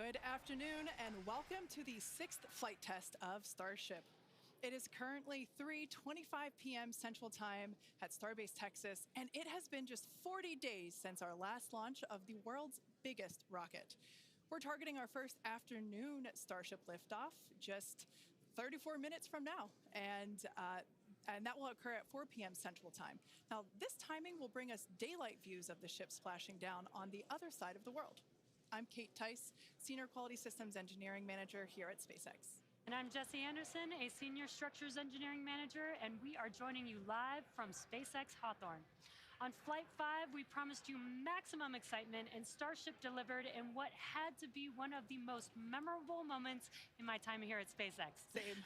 Good afternoon and welcome to the sixth flight test of Starship. It is currently 3:25 p.m. Central Time at Starbase, Texas, and it has been just 40 days since our last launch of the world's biggest rocket. We're targeting our first afternoon Starship liftoff just 34 minutes from now, and that will occur at 4 p.m. Central Time. Now, this timing will bring us daylight views of the ship splashing down on the other side of the world. I'm Kate Tice, Senior Quality Systems Engineering Manager here at SpaceX. And I'm Jessie Anderson, a Senior Structures Engineering Manager, and we are joining you live from SpaceX Hawthorne. On Flight 5, we promised you maximum excitement, and Starship delivered in what had to be one of the most memorable moments in my time here at SpaceX. Same.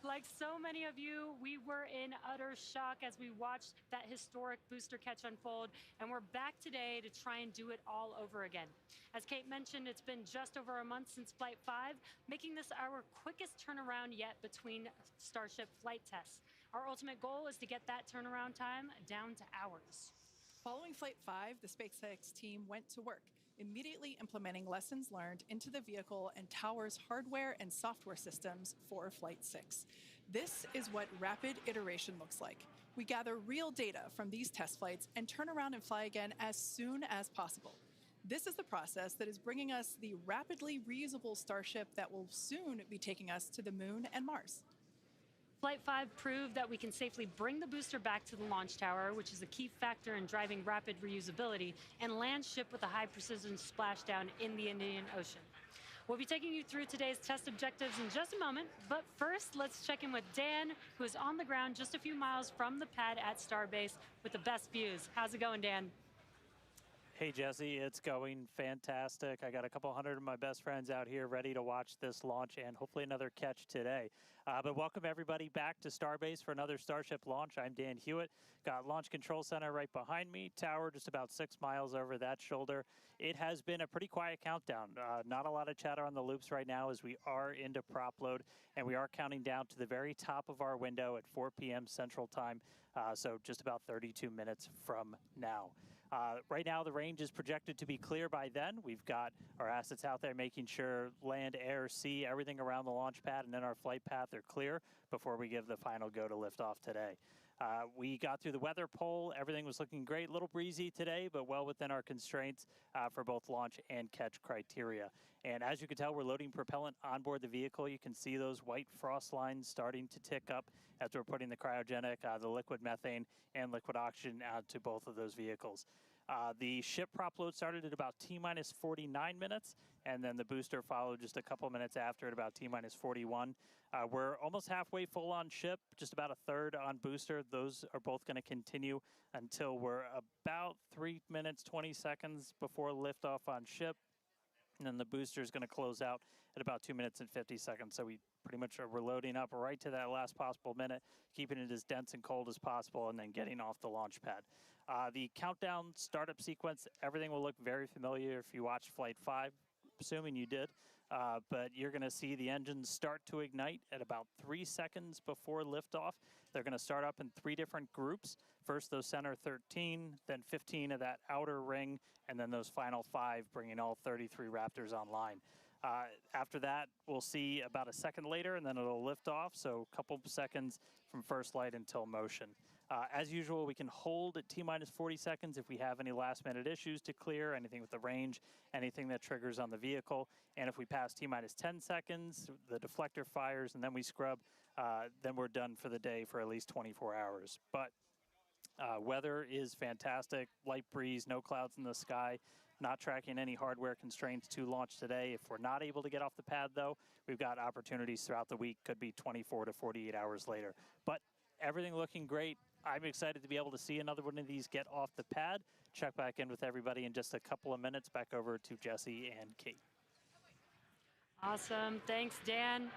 Like so many of you, we were in utter shock as we watched that historic booster catch unfold, and we're back today to try and do it all over again. As Kate mentioned, it's been just over a month since Flight 5, making this our quickest turnaround yet between Starship flight tests. Our ultimate goal is to get that turnaround time down to hours. Following Flight 5, the SpaceX team went to work, immediately implementing lessons learned into the vehicle and tower's hardware and software systems for Flight 6. This is what rapid iteration looks like. We gather real data from these test flights and turn around and fly again as soon as possible. This is the process that is bringing us the rapidly reusable Starship that will soon be taking us to the Moon and Mars. Flight 5 proved that we can safely bring the booster back to the launch tower, which is a key factor in driving rapid reusability, and land ship with a high-precision splashdown in the Indian Ocean. We'll be taking you through today's test objectives in just a moment, but first, let's check in with Dan, who is on the ground just a few miles from the pad at Starbase with the best views. How's it going, Dan? Hey, Jesse, it's going fantastic. I got a couple hundred of my best friends out here ready to watch this launch and hopefully another catch today. But welcome everybody back to Starbase for another Starship launch. I'm Dan Hewitt. Got Launch Control Center right behind me, tower just about 6 miles over that shoulder. It has been a pretty quiet countdown. Not a lot of chatter on the loops right now as we are into prop load, and we are counting down to the very top of our window at 4 p.m. Central Time, so just about 32 minutes from now. Right now, the range is projected to be clear by then. We've got our assets out there making sure land, air, sea, everything around the launch pad and then our flight path are clear before we give the final go to liftoff today. We got through the weather poll. Everything was looking great. A little breezy today, but well within our constraints for both launch and catch criteria. And as you can tell, we're loading propellant onboard the vehicle. You can see those white frost lines starting to tick up as we're putting the cryogenic, the liquid methane, and liquid oxygen out to both of those vehicles. The ship prop load started at about T-minus 49 minutes, and then the booster followed just a couple minutes after at about T-minus 41. We're almost halfway full on ship, just about a third on booster. Those are both going to continue until we're about 3 minutes, 20 seconds before liftoff on ship. And then the booster is going to close out at about 2 minutes and 50 seconds. So we pretty much are loading up right to that last possible minute, keeping it as dense and cold as possible, and then getting off the launch pad. The countdown startup sequence, everything will look very familiar if you watched Flight 5, assuming you did. But you're going to see the engines start to ignite at about 3 seconds before liftoff. They're going to start up in 3 different groups. First, those center 13, then 15 of that outer ring, and then those final 5, bringing all 33 Raptors online. After that, we'll see about a second later, and then it'll lift off, so a couple seconds from first light until motion. As usual, we can hold at T-minus 40 seconds if we have any last-minute issues to clear, anything with the range, anything that triggers on the vehicle. And if we pass T-minus 10 seconds, the deflector fires, and then we scrub, then we're done for the day for at least 24 hours. But weather is fantastic, light breeze, no clouds in the sky, not tracking any hardware constraints to launch today. If we're not able to get off the pad, though, we've got opportunities throughout the week, could be 24 to 48 hours later. But everything looking great. I'm excited to be able to see another one of these get off the pad. Check back in with everybody in just a couple of minutes. Back over to Jesse and Kate. Awesome. Thanks, Dan.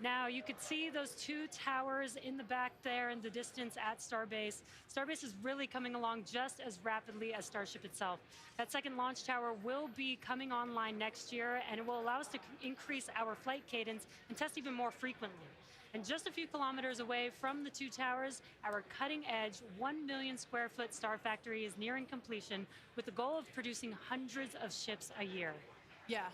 Now, you could see those 2 towers in the back there in the distance at Starbase. Starbase is really coming along just as rapidly as Starship itself. That second launch tower will be coming online next year, and it will allow us to increase our flight cadence and test even more frequently. And just a few kilometers away from the 2 towers, our cutting-edge 1 million square foot star factory is nearing completion with the goal of producing hundreds of ships a year. Yeah,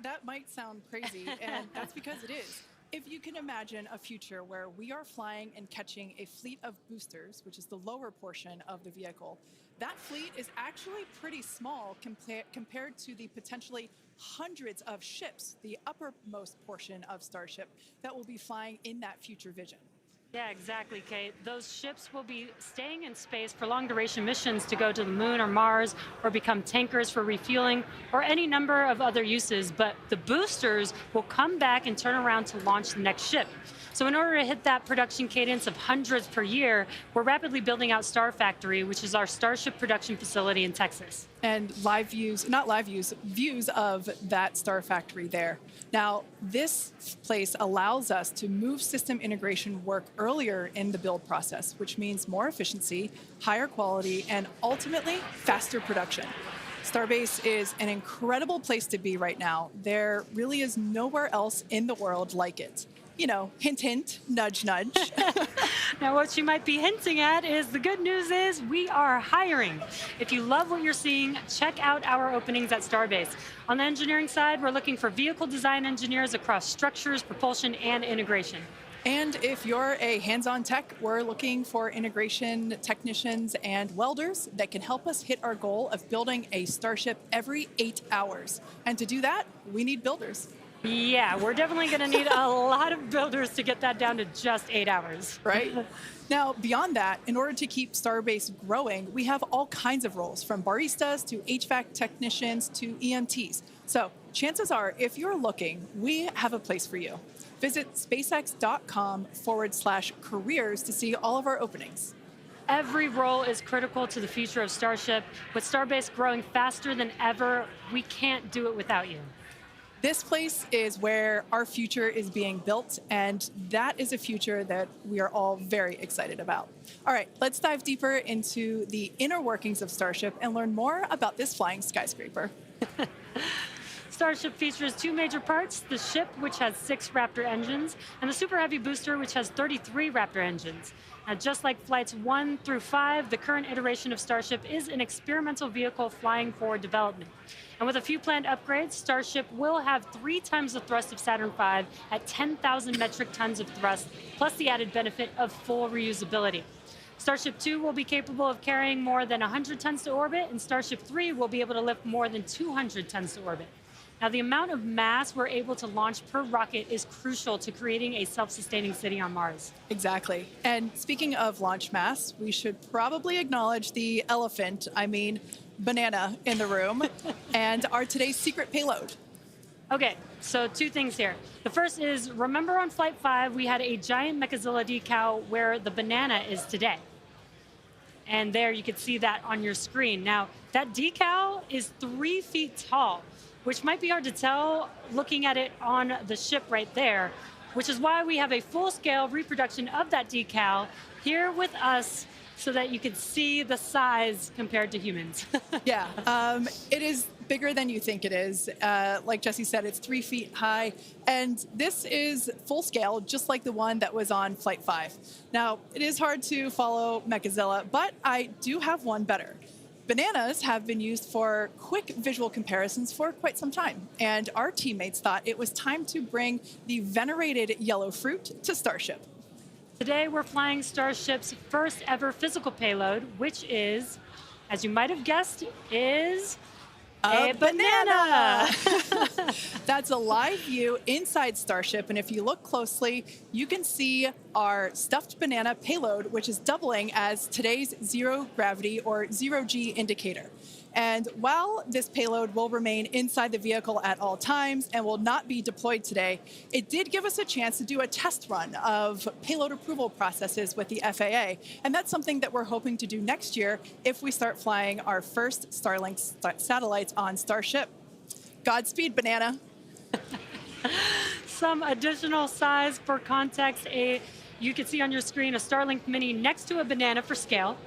That might sound crazy, and that's because it is. If you can imagine a future where we are flying and catching a fleet of boosters, which is the lower portion of the vehicle, that fleet is actually pretty small compared to the potentially hundreds of ships, the uppermost portion of Starship, that will be flying in that future vision. Yeah, exactly, Kate. Those ships will be staying in space for long duration missions to go to the moon or Mars or become tankers for refueling or any number of other uses. But the boosters will come back and turn around to launch the next ship. So in order to hit that production cadence of hundreds per year, we're rapidly building out Star Factory, which is our Starship production facility in Texas. And live views, not live views, views of that Star Factory there. Now, this place allows us to move system integration work earlier in the build process, which means more efficiency, higher quality, and ultimately faster production. Starbase is an incredible place to be right now. There really is nowhere else in the world like it. You know, hint, hint, nudge, nudge. Now, what you might be hinting at is the good news is we are hiring. If you love what you're seeing, check out our openings at Starbase. On the engineering side, we're looking for vehicle design engineers across structures, propulsion, and integration. And if you're a hands-on tech, we're looking for integration technicians and welders that can help us hit our goal of building a Starship every 8 hours. And to do that, we need builders. Yeah, we're definitely going to need a lot of builders to get that down to just 8 hours. Right? Now, beyond that, in order to keep Starbase growing, we have all kinds of roles, from baristas to HVAC technicians to EMTs. So chances are, if you're looking, we have a place for you. Visit spacex.com/careers to see all of our openings. Every role is critical to the future of Starship. With Starbase growing faster than ever, we can't do it without you. This place is where our future is being built, and that is a future that we are all very excited about. All right, let's dive deeper into the inner workings of Starship and learn more about this flying skyscraper. Starship features two major parts, the ship, which has 6 Raptor engines, and the Super Heavy booster, which has 33 Raptor engines. Now, just like flights 1 through 5, the current iteration of Starship is an experimental vehicle flying for development. And with a few planned upgrades, Starship will have 3 times the thrust of Saturn V at 10,000 metric tons of thrust, plus the added benefit of full reusability. Starship 2 will be capable of carrying more than 100 tons to orbit, and Starship 3 will be able to lift more than 200 tons to orbit. Now, the amount of mass we're able to launch per rocket is crucial to creating a self-sustaining city on Mars. Exactly. And speaking of launch mass, we should probably acknowledge the elephant, banana in the room, and our today's secret payload. Okay, so 2 things here. The first is, remember on Flight 5, we had a giant Mechazilla decal where the banana is today. And there you can see that on your screen. Now, that decal is 3 feet tall, which might be hard to tell looking at it on the ship right there, which is why we have a full-scale reproduction of that decal here with us so that you can see the size compared to humans. Yeah, it is bigger than you think it is. Like Jesse said, it's 3 feet high, and this is full scale, just like the one that was on Flight 5. Now, it is hard to follow Mechazilla, but I do have one better. Bananas have been used for quick visual comparisons for quite some time, and our teammates thought it was time to bring the venerated yellow fruit to Starship. Today, we're flying Starship's first ever physical payload, which is, as you might have guessed, is a banana. That's a live view inside Starship, and if you look closely, you can see our stuffed banana payload, which is doubling as today's zero gravity or zero-G indicator. And while this payload will remain inside the vehicle at all times and will not be deployed today, it did give us a chance to do a test run of payload approval processes with the FAA. And that's something that we're hoping to do next year if we start flying our first Starlink satellites on Starship. Godspeed, banana. Some additional size for context, you can see on your screen a Starlink Mini next to a banana for scale.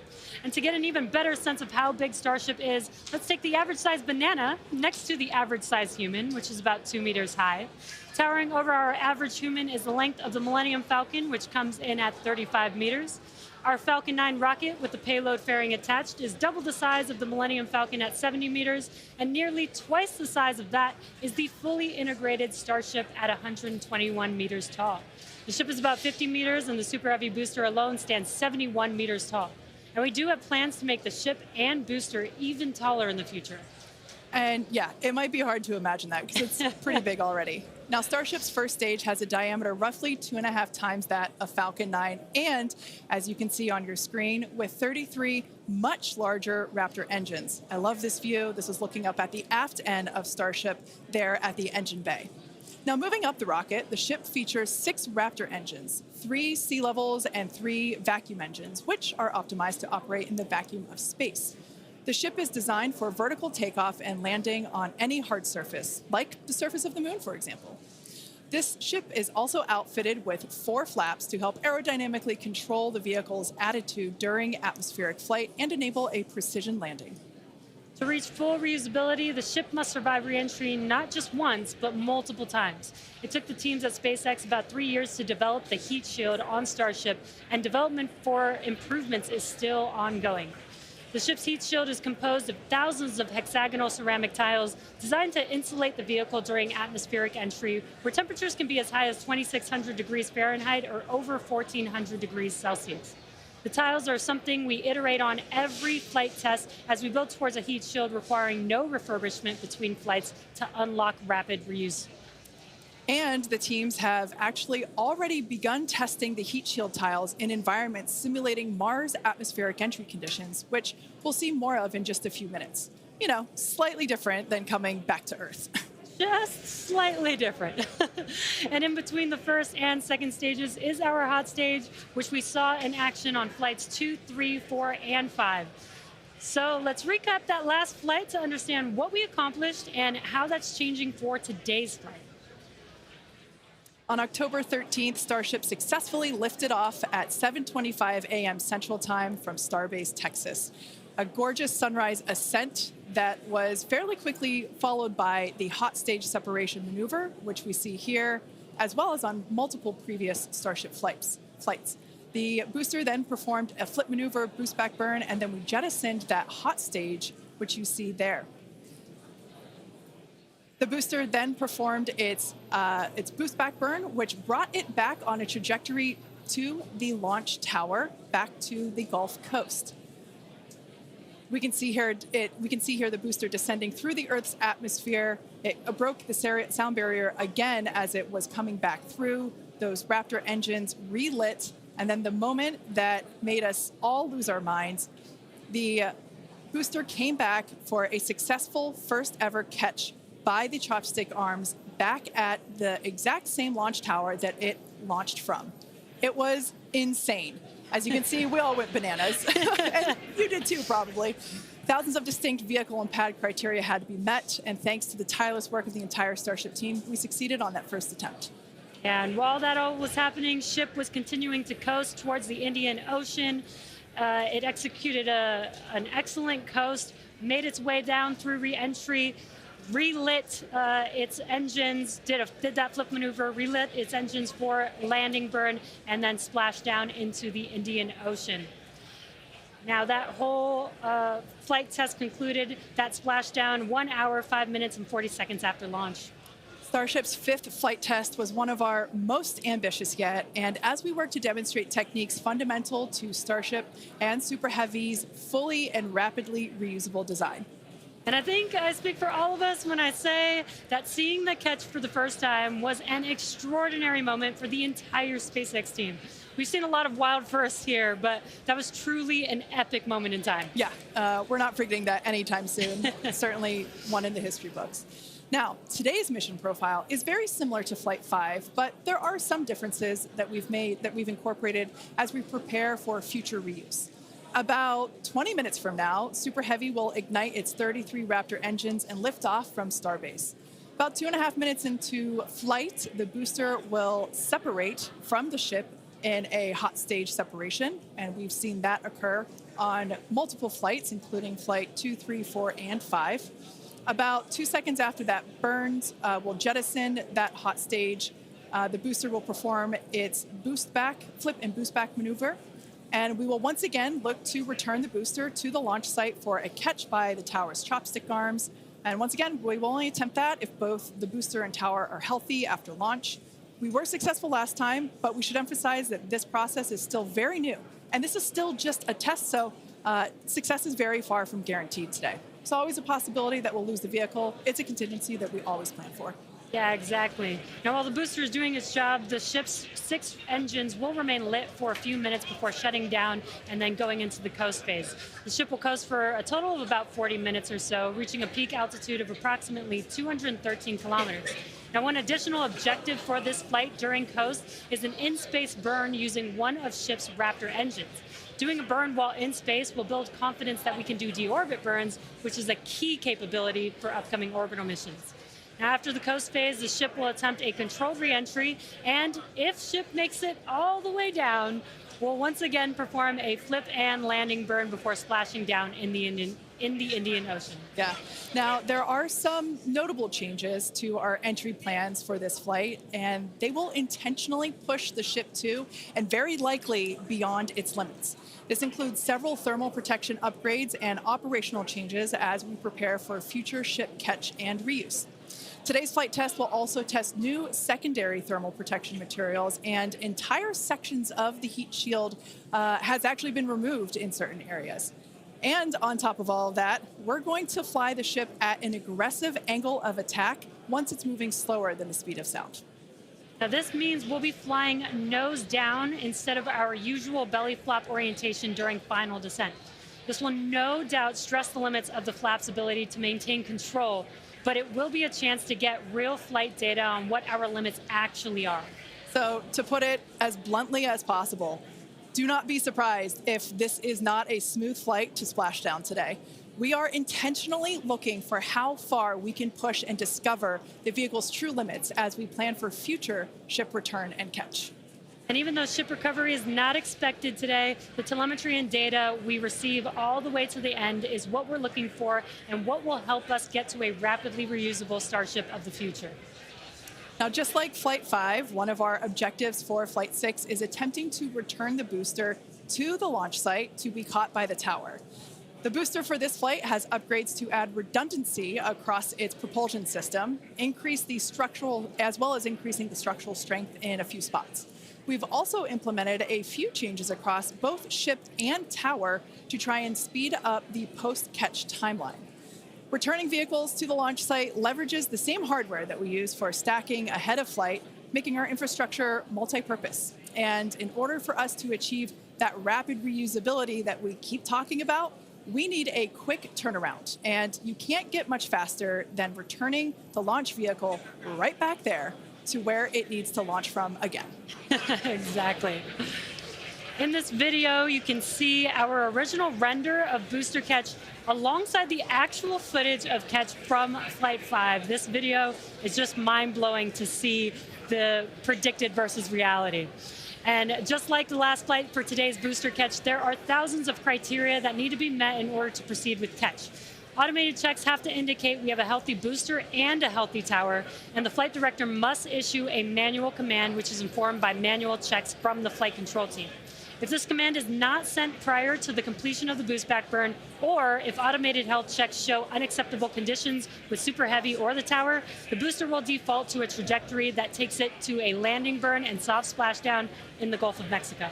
And to get an even better sense of how big Starship is, let's take the average size banana next to the average size human, which is about 2 meters high. Towering over our average human is the length of the Millennium Falcon, which comes in at 35 meters. Our Falcon 9 rocket with the payload fairing attached is double the size of the Millennium Falcon at 70 meters, and nearly twice the size of that is the fully integrated Starship at 121 meters tall. The ship is about 50 meters, and the Super Heavy booster alone stands 71 meters tall. And we do have plans to make the ship and booster even taller in the future. And yeah, it might be hard to imagine that because it's pretty big already. Now, Starship's first stage has a diameter roughly 2.5 times that of Falcon 9, and as you can see on your screen, with 33 much larger Raptor engines. I love this view. This is looking up at the aft end of Starship there at the engine bay. Now, moving up the rocket, the ship features 6 Raptor engines, 3 sea levels and 3 vacuum engines, which are optimized to operate in the vacuum of space. The ship is designed for vertical takeoff and landing on any hard surface, like the surface of the moon, for example. This ship is also outfitted with 4 flaps to help aerodynamically control the vehicle's attitude during atmospheric flight and enable a precision landing. To reach full reusability, the ship must survive re-entry not just once, but multiple times. It took the teams at SpaceX about 3 years to develop the heat shield on Starship, and development for improvements is still ongoing. The ship's heat shield is composed of thousands of hexagonal ceramic tiles designed to insulate the vehicle during atmospheric entry, where temperatures can be as high as 2,600 degrees Fahrenheit or over 1,400 degrees Celsius. The tiles are something we iterate on every flight test as we build towards a heat shield requiring no refurbishment between flights to unlock rapid reuse. And the teams have actually already begun testing the heat shield tiles in environments simulating Mars atmospheric entry conditions, which we'll see more of in just a few minutes. You know, slightly different than coming back to Earth. Just slightly different. And in between the first and second stages is our hot stage, which we saw in action on flights 2, 3, 4, and 5. So let's recap that last flight to understand what we accomplished and how that's changing for today's flight. On October 13th, Starship successfully lifted off at 7:25 a.m. Central Time from Starbase, Texas. A gorgeous sunrise ascent that was fairly quickly followed by the hot stage separation maneuver, which we see here, as well as on multiple previous Starship flights. The booster then performed a flip maneuver, boost back burn, and then we jettisoned that hot stage, which you see there. The booster then performed its boost back burn, which brought it back on a trajectory to the launch tower, back to the Gulf Coast. We can see here the booster descending through the Earth's atmosphere. It broke the sound barrier again as it was coming back through. Those Raptor engines relit, and then the moment that made us all lose our minds, the booster came back for a successful first ever catch by the chopstick arms back at the exact same launch tower that it launched from. It was insane. As you can see, we all went bananas. And you did too, probably. Thousands of distinct vehicle and pad criteria had to be met, and thanks to the tireless work of the entire Starship team, we succeeded on that first attempt. And while that all was happening, ship was continuing to coast towards the Indian Ocean. It executed an excellent coast, made its way down through re-entry, relit its engines, did that flip maneuver, relit its engines for landing burn, and then splashed down into the Indian Ocean. Now that whole flight test concluded, that splashdown 1 hour, 5 minutes, and 40 seconds after launch. Starship's 5th flight test was one of our most ambitious yet, and as we work to demonstrate techniques fundamental to Starship and Super Heavy's fully and rapidly reusable design. And I think I speak for all of us when I say that seeing the catch for the first time was an extraordinary moment for the entire SpaceX team. We've seen a lot of wild firsts here, but that was truly an epic moment in time. Yeah, we're not forgetting that anytime soon. Certainly one in the history books. Now, today's mission profile is very similar to Flight 5, but there are some differences that we've incorporated as we prepare for future reuse. About 20 minutes from now, Super Heavy will ignite its 33 Raptor engines and lift off from Starbase. About 2.5 minutes into flight, the booster will separate from the ship in a hot stage separation, and we've seen that occur on multiple flights, including Flight 2, 3, 4, and 5. About 2 seconds after that burns, we'll jettison that hot stage. The booster will perform its flip and boost back maneuver. and we will once again look to return the booster to the launch site for a catch by the tower's chopstick arms. And once again, we will only attempt that if both the booster and tower are healthy after launch. We were successful last time, but we should emphasize that this process is still very new. And this is still just a test, so success is very far from guaranteed today. It's always a possibility that we'll lose the vehicle. It's a contingency that we always plan for. Yeah, exactly. Now, while the booster is doing its job, the ship's 6 engines will remain lit for a few minutes before shutting down and then going into the coast phase. The ship will coast for a total of about 40 minutes or so, reaching a peak altitude of approximately 213 kilometers. Now, one additional objective for this flight during coast is an in-space burn using one of ship's Raptor engines. Doing a burn while in space will build confidence that we can do deorbit burns, which is a key capability for upcoming orbital missions. Now, after the coast phase, the ship will attempt a controlled re-entry, and if ship makes it all the way down, we'll once again perform a flip and landing burn before splashing down in the Indian Ocean. Yeah. Now, there are some notable changes to our entry plans for this flight, and they will intentionally push the ship to, and very likely beyond, its limits. This includes several thermal protection upgrades and operational changes as we prepare for future ship catch and reuse. Today's flight test will also test new secondary thermal protection materials, and entire sections of the heat shield has actually been removed in certain areas. And on top of all of that, we're going to fly the ship at an aggressive angle of attack once it's moving slower than the speed of sound. Now, this means we'll be flying nose down instead of our usual belly flap orientation during final descent. This will no doubt stress the limits of the flap's ability to maintain control, but it will be a chance to get real flight data on what our limits actually are. So, to put it as bluntly as possible, do not be surprised if this is not a smooth flight to splash down today. We are intentionally looking for how far we can push and discover the vehicle's true limits as we plan for future ship return and catch. And even though ship recovery is not expected today, the telemetry and data we receive all the way to the end is what we're looking for and what will help us get to a rapidly reusable Starship of the future. Now, just like Flight 5, one of our objectives for Flight 6 is attempting to return the booster to the launch site to be caught by the tower. The booster for this flight has upgrades to add redundancy across its propulsion system, increase the structural, as well as increasing the structural strength in a few spots. We've also implemented a few changes across both ship and tower to try and speed up the post-catch timeline. Returning vehicles to the launch site leverages the same hardware that we use for stacking ahead of flight, making our infrastructure multi-purpose. And in order for us to achieve that rapid reusability that we keep talking about, we need a quick turnaround. And you can't get much faster than returning the launch vehicle right back there to where it needs to launch from again. Exactly. In this video, you can see our original render of booster catch alongside the actual footage of catch from Flight 5. This video is just mind-blowing to see the predicted versus reality. And just like the last flight for today's booster catch, there are thousands of criteria that need to be met in order to proceed with catch. Automated checks have to indicate we have a healthy booster and a healthy tower, and the flight director must issue a manual command which is informed by manual checks from the flight control team. If this command is not sent prior to the completion of the boost back burn, or if automated health checks show unacceptable conditions with Super Heavy or the tower, the booster will default to a trajectory that takes it to a landing burn and soft splashdown in the Gulf of Mexico.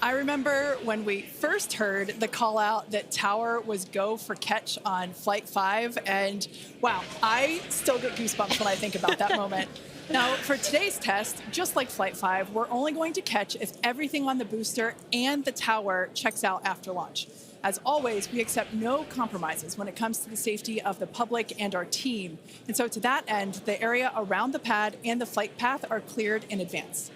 I remember when we first heard the call out that tower was go for catch on Flight 5, and wow, I still get goosebumps when I think about that moment. Now, for today's test, just like Flight 5, we're only going to catch if everything on the booster and the tower checks out after launch. As always, we accept no compromises when it comes to the safety of the public and our team. And so to that end, the area around the pad and the flight path are cleared in advance.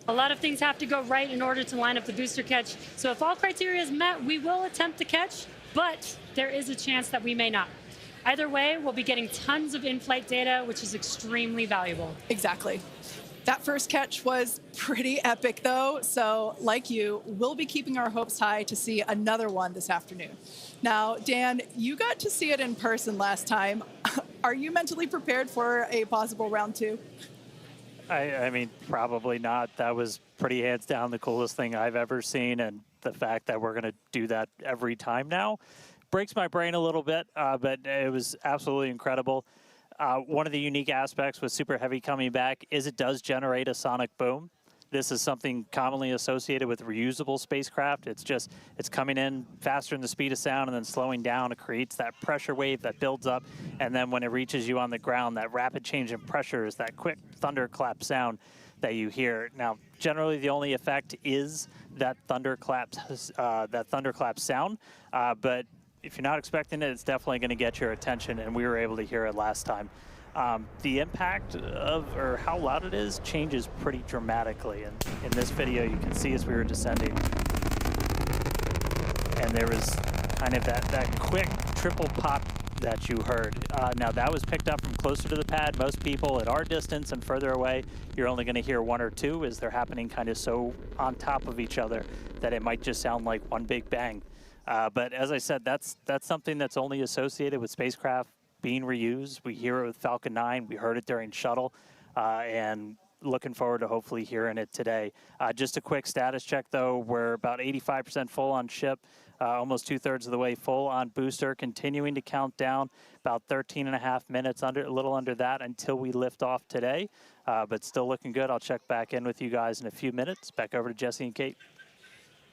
A lot of things have to go right in order to line up the booster catch. So if all criteria is met, we will attempt the catch, but there is a chance that we may not. Either way, we'll be getting tons of in-flight data, which is extremely valuable. Exactly. That first catch was pretty epic, though. So like you, we'll be keeping our hopes high to see another one this afternoon. Now, Dan, you got to see it in person last time. Are you mentally prepared for a possible round 2? I mean, probably not. That was pretty hands down the coolest thing I've ever seen. And the fact that we're going to do that every time now breaks my brain a little bit, but it was absolutely incredible. One of the unique aspects with Super Heavy coming back is it does generate a sonic boom. This is something commonly associated with reusable spacecraft. It's coming in faster than the speed of sound and then slowing down. It creates that pressure wave that builds up, and then when it reaches you on the ground, that rapid change in pressure is that quick thunderclap sound that you hear. Now, generally the only effect is that thunderclap sound, but if you're not expecting it, it's definitely going to get your attention, and we were able to hear it last time. The impact of, or how loud it is, changes pretty dramatically. And in this video, you can see as we were descending, and there was kind of that quick triple pop that you heard. Now that was picked up from closer to the pad. Most people at our distance and further away, you're only going to hear one or two as they're happening kind of so on top of each other that it might just sound like one big bang. But as I said, that's something that's only associated with spacecraft being reused. We hear it with Falcon 9. We heard it during shuttle, and looking forward to hopefully hearing it today. Just a quick status check, though. We're about 85% full on ship, almost 2/3 of the way full on booster, continuing to count down about 13.5 minutes, a little under that, until we lift off today. But still looking good. I'll check back in with you guys in a few minutes. Back over to Jesse and Kate.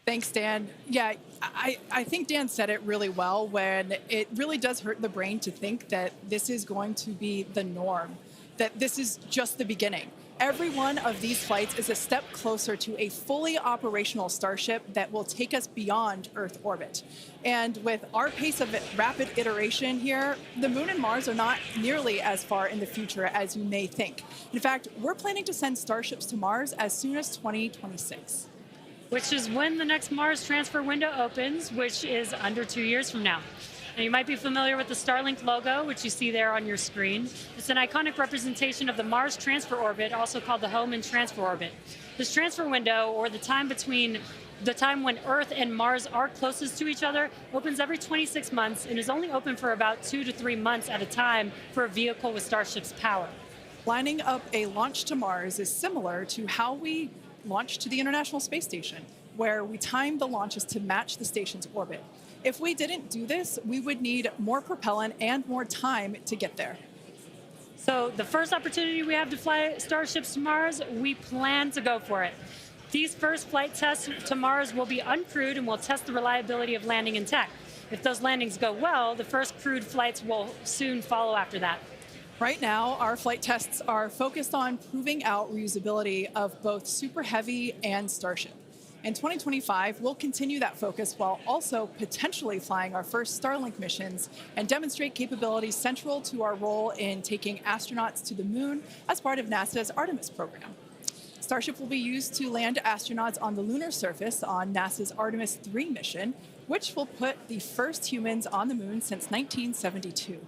Thanks, Dan. Yeah, I think Dan said it really well when it really does hurt the brain to think that this is going to be the norm, that this is just the beginning. Every one of these flights is a step closer to a fully operational Starship that will take us beyond Earth orbit. And with our pace of rapid iteration here, the Moon and Mars are not nearly as far in the future as you may think. In fact, we're planning to send Starships to Mars as soon as 2026. Which is when the next Mars transfer window opens, which is under 2 years from now. Now, you might be familiar with the Starlink logo, which you see there on your screen. It's an iconic representation of the Mars transfer orbit, also called the Hohmann transfer orbit. This transfer window, or the time between the time when Earth and Mars are closest to each other, opens every 26 months and is only open for about 2 to 3 months at a time for a vehicle with Starship's power. Lining up a launch to Mars is similar to how we launched to the International Space Station, where we timed the launches to match the station's orbit. If we didn't do this, we would need more propellant and more time to get there. So the first opportunity we have to fly Starships to Mars, we plan to go for it. These first flight tests to Mars will be uncrewed and will test the reliability of landing in tech. If those landings go well, the first crewed flights will soon follow after that. Right now, our flight tests are focused on proving out reusability of both Super Heavy and Starship. In 2025, we'll continue that focus while also potentially flying our first Starlink missions and demonstrate capabilities central to our role in taking astronauts to the Moon as part of NASA's Artemis program. Starship will be used to land astronauts on the lunar surface on NASA's Artemis 3 mission, which will put the first humans on the Moon since 1972.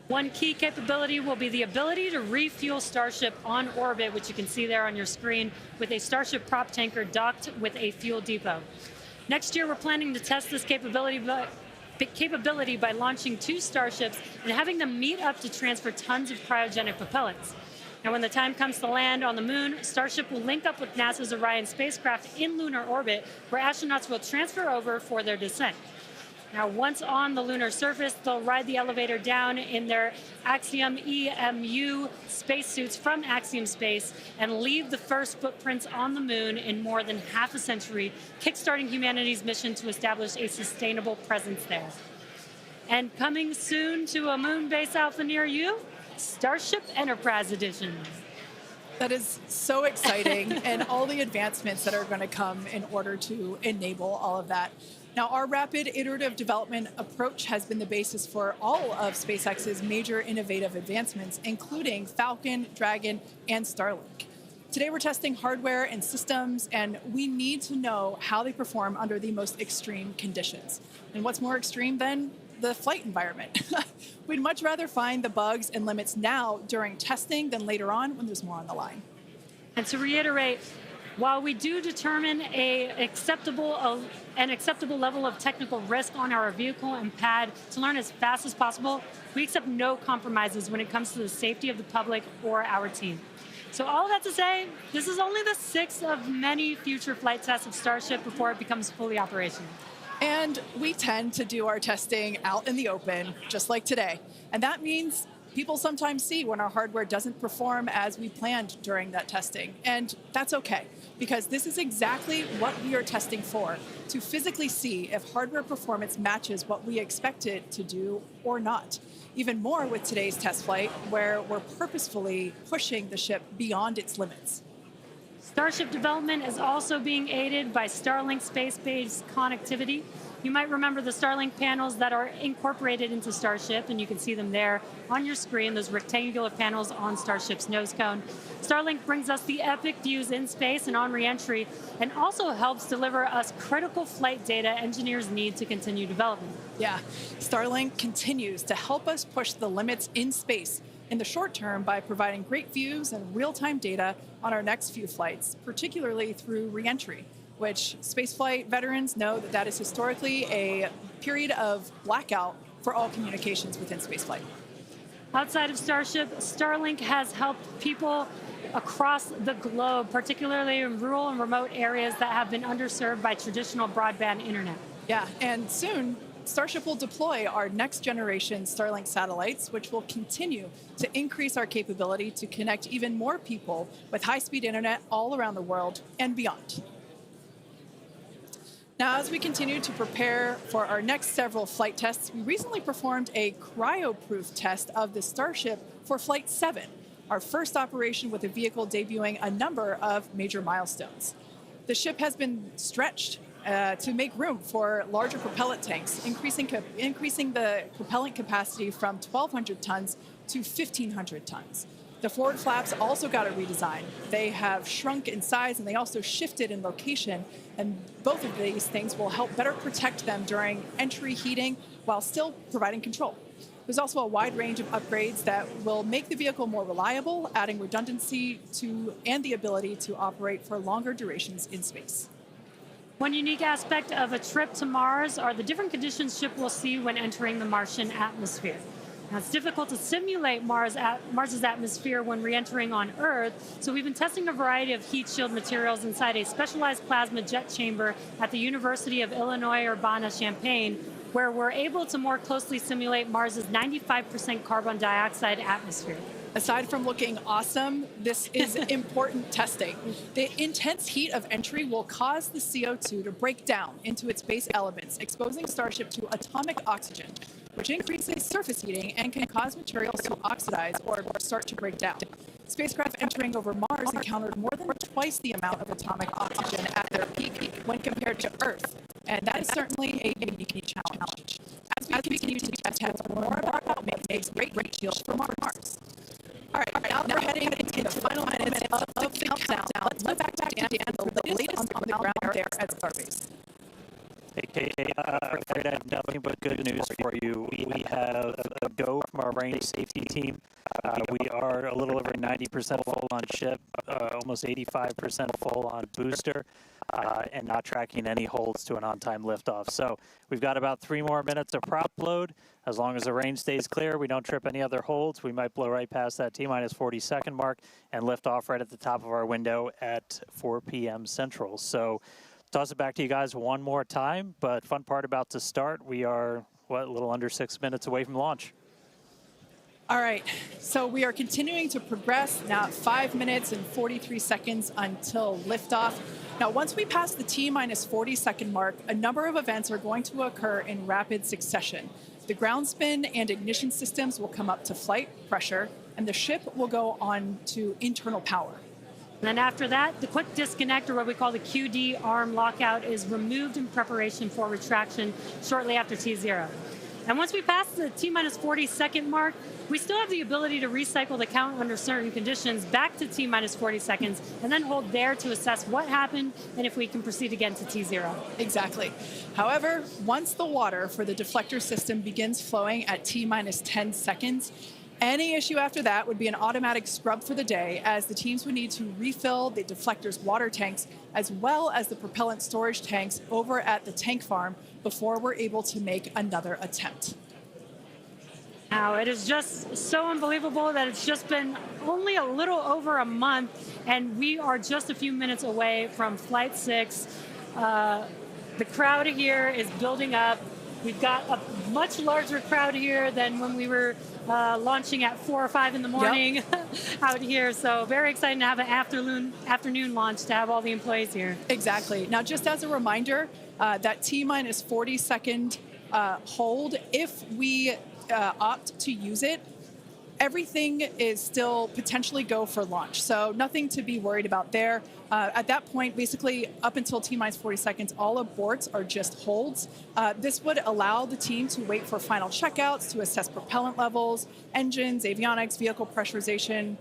One key capability will be the ability to refuel Starship on orbit, which you can see there on your screen, with a Starship prop tanker docked with a fuel depot. Next year, we're planning to test this capability by launching 2 Starships and having them meet up to transfer tons of cryogenic propellants. Now, when the time comes to land on the Moon, Starship will link up with NASA's Orion spacecraft in lunar orbit, where astronauts will transfer over for their descent. Now, once on the lunar surface, they'll ride the elevator down in their Axiom EMU spacesuits from Axiom Space and leave the first footprints on the Moon in more than half a century, kickstarting humanity's mission to establish a sustainable presence there. And coming soon to a moon base alpha near you, Starship Enterprise Edition. That is so exciting, and all the advancements that are going to come in order to enable all of that. Now, our rapid iterative development approach has been the basis for all of SpaceX's major innovative advancements, including Falcon, Dragon, and Starlink. Today, we're testing hardware and systems, and we need to know how they perform under the most extreme conditions. And what's more extreme than the flight environment? We'd much rather find the bugs and limits now during testing than later on when there's more on the line. And to reiterate, while we do determine an acceptable level of technical risk on our vehicle and pad to learn as fast as possible, we accept no compromises when it comes to the safety of the public or our team. So all of that to say, this is only the sixth of many future flight tests of Starship before it becomes fully operational. And we tend to do our testing out in the open, just like today. And that means people sometimes see when our hardware doesn't perform as we planned during that testing. And that's okay, because this is exactly what we are testing for, to physically see if hardware performance matches what we expect it to do or not. Even more with today's test flight, where we're purposefully pushing the ship beyond its limits. Starship development is also being aided by Starlink space-based connectivity. You might remember the Starlink panels that are incorporated into Starship, and you can see them there on your screen, those rectangular panels on Starship's nose cone. Starlink brings us the epic views in space and on re-entry, and also helps deliver us critical flight data engineers need to continue development. Yeah, Starlink continues to help us push the limits in space in the short term by providing great views and real-time data on our next few flights, particularly through re-entry, which spaceflight veterans know that is historically a period of blackout for all communications within spaceflight. Outside of Starship, Starlink has helped people across the globe, particularly in rural and remote areas that have been underserved by traditional broadband internet. Yeah, and soon, Starship will deploy our next generation Starlink satellites, which will continue to increase our capability to connect even more people with high-speed internet all around the world and beyond. Now, as we continue to prepare for our next several flight tests, we recently performed a cryo-proof test of the Starship for Flight 7, our first operation with a vehicle debuting a number of major milestones. The ship has been stretched to make room for larger propellant tanks, increasing the propellant capacity from 1,200 tons to 1,500 tons. The forward flaps also got a redesign. They have shrunk in size and they also shifted in location, and both of these things will help better protect them during entry heating while still providing control. There's also a wide range of upgrades that will make the vehicle more reliable, adding redundancy to and the ability to operate for longer durations in space. One unique aspect of a trip to Mars are the different conditions ship will see when entering the Martian atmosphere. Now, it's difficult to simulate Mars's atmosphere when re-entering on Earth, so we've been testing a variety of heat shield materials inside a specialized plasma jet chamber at the University of Illinois Urbana-Champaign, where we're able to more closely simulate Mars's 95% carbon dioxide atmosphere. Aside from looking awesome, this is important testing. The intense heat of entry will cause the CO2 to break down into its base elements, exposing Starship to atomic oxygen, which increases surface heating and can cause materials to oxidize or start to break down. Spacecraft entering over Mars encountered more than twice the amount of atomic oxygen at their peak when compared to Earth, and that is certainly a unique challenge. As we continue to test more about what makes great shields for Mars. All right, now we're heading into the final minutes of the countdown. Let's go back to Dan for the latest on the ground there at Starbase. Hey, I'm afraid I have nothing but good news for you. We have a go from our range safety team. We are a little over 90% full on ship, almost 85% full on booster, and not tracking any holds to an on-time liftoff. So we've got about 3 more minutes of prop load. As long as the range stays clear, we don't trip any other holds, we might blow right past that T-minus 40-second mark and lift off right at the top of our window at 4 p.m. Central. So toss it back to you guys one more time, but fun part about to start, we are, a little under 6 minutes away from launch. All right, so we are continuing to progress now at 5 minutes and 43 seconds until liftoff. Now, once we pass the T-minus 40-second mark, a number of events are going to occur in rapid succession. The ground spin and ignition systems will come up to flight pressure, and the ship will go on to internal power. And then after that, the quick disconnect, or what we call the QD arm lockout, is removed in preparation for retraction shortly after T0. And once we pass the T-minus 40-second mark, we still have the ability to recycle the count under certain conditions back to T-minus 40 seconds, and then hold there to assess what happened and if we can proceed again to T0. Exactly. However, once the water for the deflector system begins flowing at T-minus 10 seconds, any issue after that would be an automatic scrub for the day, as the teams would need to refill the deflector's water tanks as well as the propellant storage tanks over at the tank farm before we're able to make another attempt. Now, it is just so unbelievable that it's just been only a little over a month, and we are just a few minutes away from Flight 6. The crowd here is building up. We've got a much larger crowd here than when we were launching at 4 or 5 in the morning out here. So very exciting to have an afternoon launch to have all the employees here. Exactly. Now, just as a reminder, that T-minus 40-second hold, if we opt to use it, everything is still potentially go for launch. So nothing to be worried about there. At that point, basically up until T-minus 40 seconds, all aborts are just holds. This would allow the team to wait for final checkouts to assess propellant levels, engines, avionics, vehicle pressurization,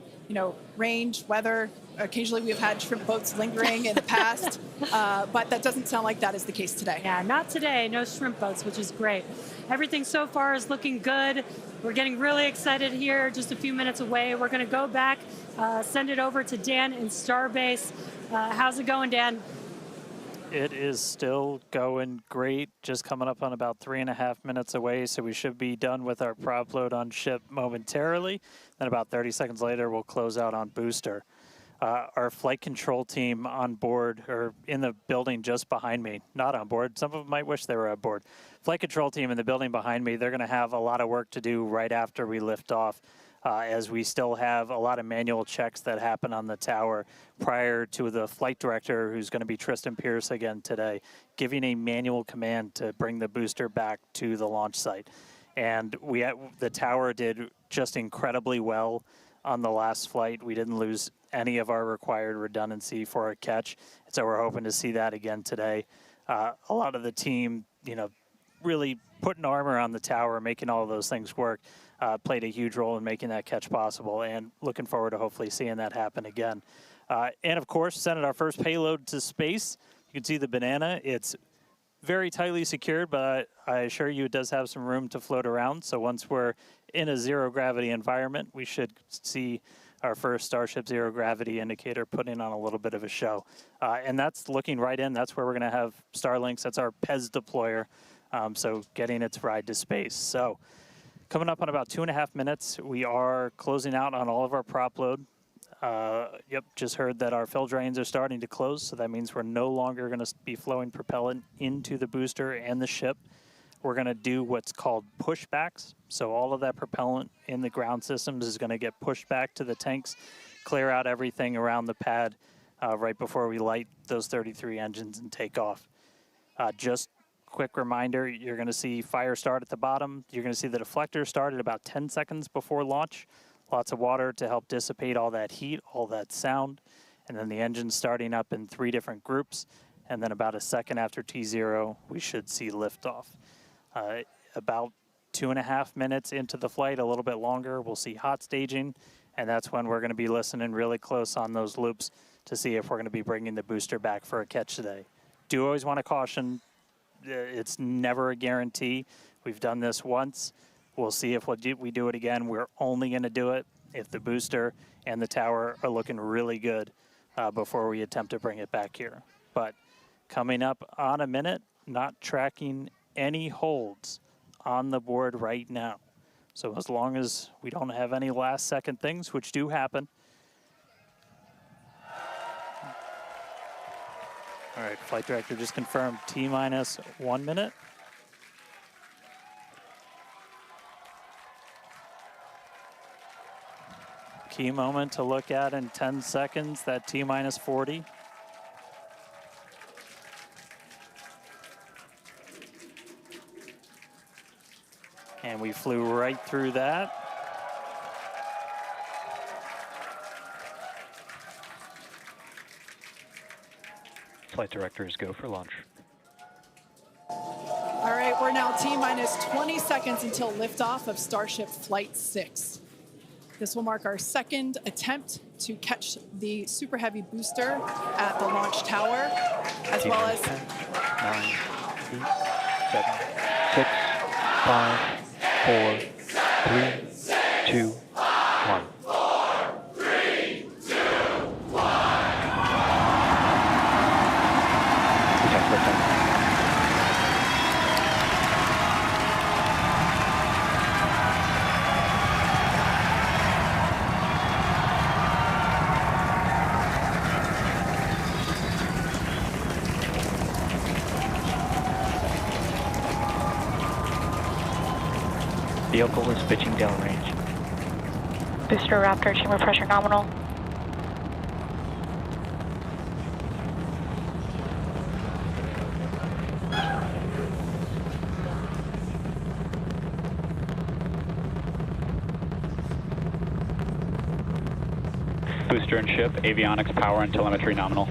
range, weather. Occasionally we've had shrimp boats lingering in the past, but that doesn't sound like that is the case today. Yeah, not today, no shrimp boats, which is great. Everything so far is looking good. We're getting really excited here, just a few minutes away. We're gonna go back, send it over to Dan in Starbase. How's it going, Dan? It is still going great, just coming up on about 3.5 minutes away, so we should be done with our prop load on ship momentarily. Then about 30 seconds later, we'll close out on booster. Our flight control team on board, or in the building just behind me, not on board. Some of them might wish they were on board. Flight control team in the building behind me, they're going to have a lot of work to do right after we lift off, as we still have a lot of manual checks that happen on the tower prior to the flight director, who's going to be Tristan Pierce again today, giving a manual command to bring the booster back to the launch site. And the tower did just incredibly well on the last flight. We didn't lose any of our required redundancy for a catch, and so we're hoping to see that again today. A lot of the team, really putting armor on the tower, making all of those things work, played a huge role in making that catch possible, and looking forward to hopefully seeing that happen again. And of course, sending our first payload to space. You can see the banana. It's very tightly secured, but I assure you it does have some room to float around. So once we're in a zero gravity environment, we should see our first Starship zero gravity indicator putting on a little bit of a show. And that's looking right in. That's where we're going to have Starlinks. That's our PEZ deployer. So getting its ride to space. So coming up on about 2.5 minutes, we are closing out on all of our prop load. Just heard that our fill drains are starting to close, so that means we're no longer going to be flowing propellant into the booster and the ship. We're going to do what's called pushbacks. So all of that propellant in the ground systems is going to get pushed back to the tanks, clear out everything around the pad right before we light those 33 engines and take off. Just quick reminder, you're going to see fire start at the bottom. You're going to see the deflector start at about 10 seconds before launch. Lots of water to help dissipate all that heat, all that sound. And then the engine starting up in 3 different groups. And then about a second after T0, we should see liftoff. About 2.5 minutes into the flight, a little bit longer, we'll see hot staging. And that's when we're going to be listening really close on those loops to see if we're going to be bringing the booster back for a catch today. Do always want to caution, it's never a guarantee. We've done this once. We'll see if we do it again. We're only going to do it if the booster and the tower are looking really good before we attempt to bring it back here. But coming up on a minute, not tracking any holds on the board right now. So as long as we don't have any last second things, which do happen. All right, flight director just confirmed T-minus 1 minute. Key moment to look at in 10 seconds, that T-minus 40. And we flew right through that. Flight directors go for launch. All right, we're now T-minus 20 seconds until liftoff of Starship Flight 6. This will mark our second attempt to catch the Super Heavy booster at the launch tower, as well as 10, 9, 8, 7, 6, 5, 4, 3, 2, 1. Vehicle is pitching downrange. Booster Raptor, chamber pressure nominal. Booster and ship, avionics, power, and telemetry nominal.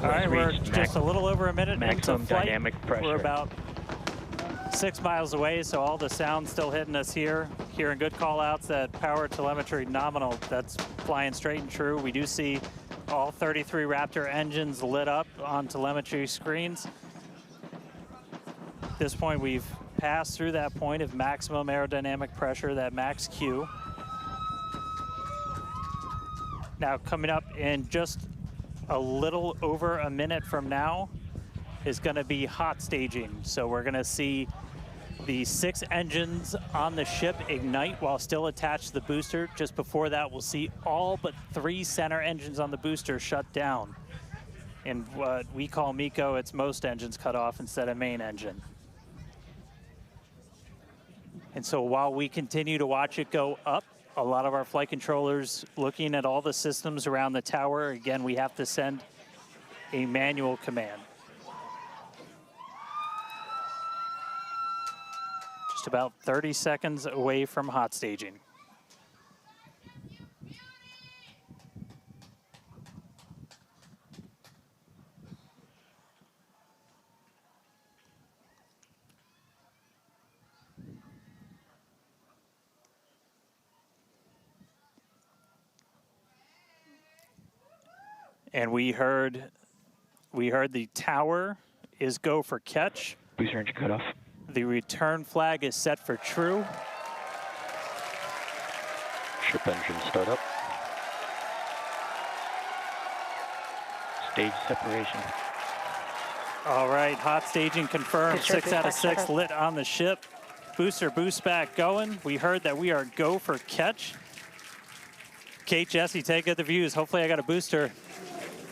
All right, we're just a little over a minute maximum into flight. dynamic pressure. We're about 6 miles away, so all the sound's still hitting us here. Hearing good call outs that power telemetry nominal, that's flying straight and true. We do see all 33 Raptor engines lit up on telemetry screens. At this point, we've passed through that point of maximum aerodynamic pressure, that max Q. Now coming up in just a little over a minute from now is going to be hot staging. So we're going to see the 6 engines on the ship ignite while still attached to the booster. Just before that, we'll see all but 3 center engines on the booster shut down. In what we call MECO, it's most engines cut off instead of main engine. And so while we continue to watch it go up, a lot of our flight controllers looking at all the systems around the tower. Again, we have to send a manual command. Just about 30 seconds away from hot staging. And we heard the tower is go for catch. Booster engine cut off. The return flag is set for true. Ship engine startup. Stage separation. All right, hot staging confirmed. Booster 6 out of boost 6 back lit on the ship. Booster boost back going. We heard that we are go for catch. Kate, Jesse, take out the views. Hopefully I got a booster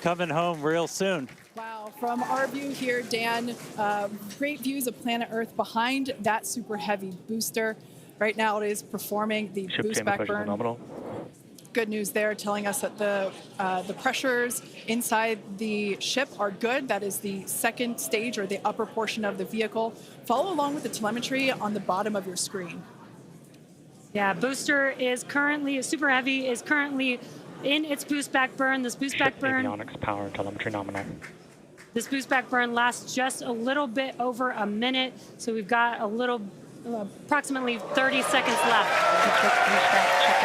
coming home real soon. Wow, from our view here, Dan, great views of planet Earth behind that super heavy booster. Right now it is performing the Ship boost chamber back pressure burn. nominal. Good news there, telling us that the pressures inside the ship are good. That is the second stage or the upper portion of the vehicle. Follow along with the telemetry on the bottom of your screen. Yeah, booster is currently, super heavy, is currently in its boost back burn. This boost back burn, Avionics, power, and telemetry nominal. this boost back burn lasts just a little bit over a minute. So we've got a little, approximately 30 seconds left.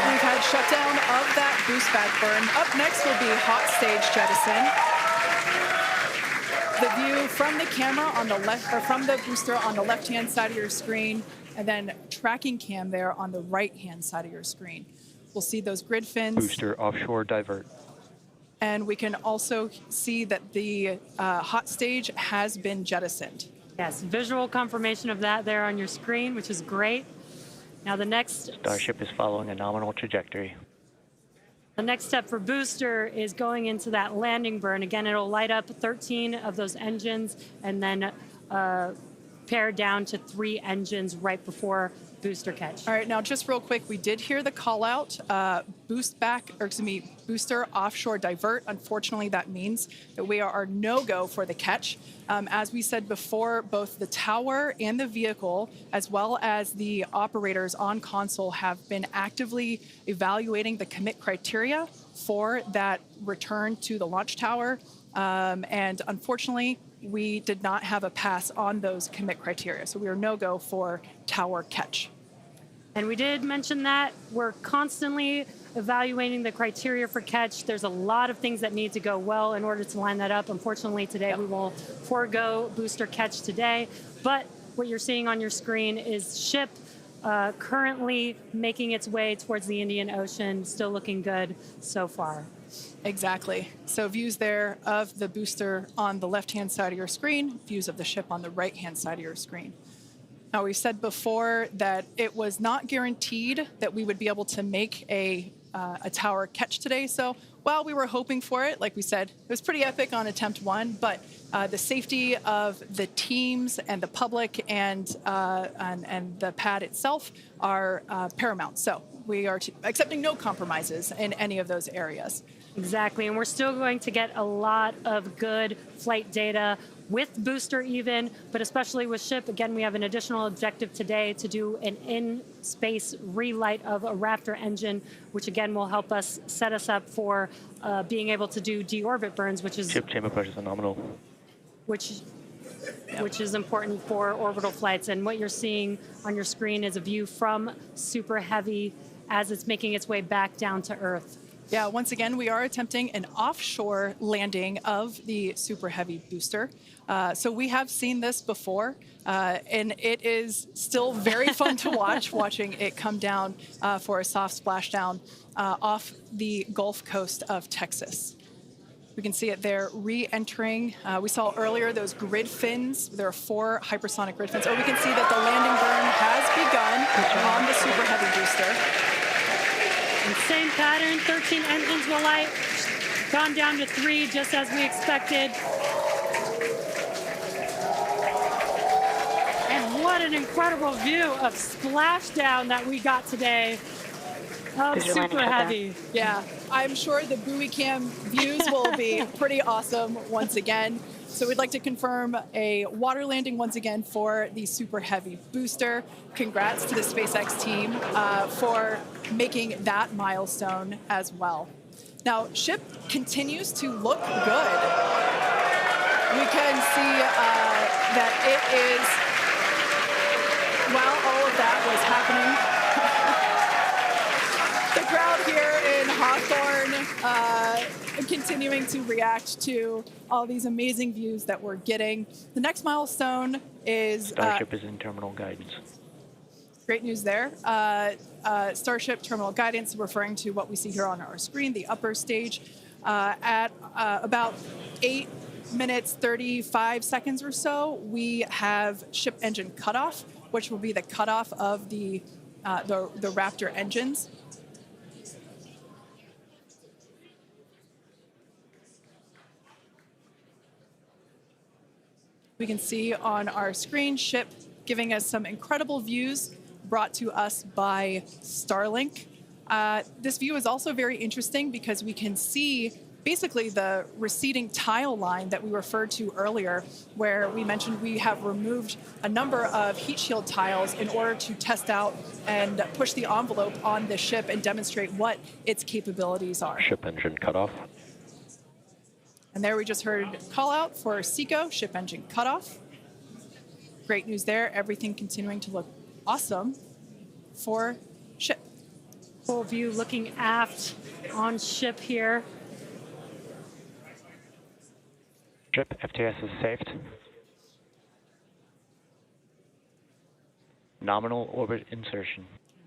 We've had shutdown of that boost back burn. Up next will be hot stage jettison. The view from the camera on the left, or from the booster on the left-hand side of your screen, and then tracking cam there on the right-hand side of your screen. We'll see those grid fins. Booster offshore divert. And we can also see that the hot stage has been jettisoned. Yes, visual confirmation of that there on your screen, which is great. Now the next Starship is following a nominal trajectory. The next step for booster is going into that landing burn. Again, it'll light up 13 of those engines and then pare down to 3 engines right before booster catch. All right, now just real quick, we did hear the call out, booster offshore divert. Unfortunately, that means that we are no-go for the catch. As we said before, both the tower and the vehicle, as well as the operators on console, have been actively evaluating the commit criteria for that return to the launch tower. And unfortunately, we did not have a pass on those commit criteria. So we are no-go for tower catch. And we did mention that we're constantly evaluating the criteria for catch. There's a lot of things that need to go well in order to line that up. Unfortunately, today we will forego booster catch today. But what you're seeing on your screen is ship currently making its way towards the Indian Ocean, still looking good so far. Exactly. So views there of the booster on the left-hand side of your screen, views of the ship on the right-hand side of your screen. Now, we said before that it was not guaranteed that we would be able to make a tower catch today. So while we were hoping for it, like we said, it was pretty epic on attempt 1, but the safety of the teams and the public and the pad itself are paramount. So we are accepting no compromises in any of those areas. Exactly, and we're still going to get a lot of good flight data with booster even, but especially with ship. Again, we have an additional objective today to do an in-space relight of a Raptor engine, which again will help us set us up for being able to do deorbit burns, which is Ship chamber pressures are nominal. which is important for orbital flights. And what you're seeing on your screen is a view from Super Heavy as it's making its way back down to Earth. Yeah, once again, we are attempting an offshore landing of the Super Heavy booster. So we have seen this before, and it is still very fun to watch, watching it come down for a soft splashdown off the Gulf Coast of Texas. We can see it there re-entering. We saw earlier those grid fins. There are 4 hypersonic grid fins. Oh, we can see that the landing burn has begun on the Super Heavy booster. And same pattern, 13 engines will light, gone down to 3 just as we expected. And what an incredible view of splashdown that we got today of Super Heavy. Yeah, I'm sure the buoy cam views will be pretty awesome once again. So we'd like to confirm a water landing once again for the Super Heavy booster. Congrats to the SpaceX team for making that milestone as well. Now, ship continues to look good. We can see that it is, while all of that was happening, the crowd here in Hawthorne continuing to react to all these amazing views that we're getting. The next milestone is... Starship is in terminal guidance. Great news there. Starship terminal guidance, referring to what we see here on our screen, the upper stage, at about 8 minutes, 35 seconds or so, we have ship engine cutoff, which will be the cutoff of the Raptor engines. We can see on our screen ship giving us some incredible views brought to us by Starlink. This view is also very interesting because we can see basically the receding tile line that we referred to earlier, where we mentioned we have removed a number of heat shield tiles in order to test out and push the envelope on the ship and demonstrate what its capabilities are. Ship engine cutoff. And there we just heard call out for SECO, ship engine cutoff. Great news there. Everything continuing to look awesome for ship. Full view looking aft on ship here. Ship FTS is saved. Nominal orbit insertion.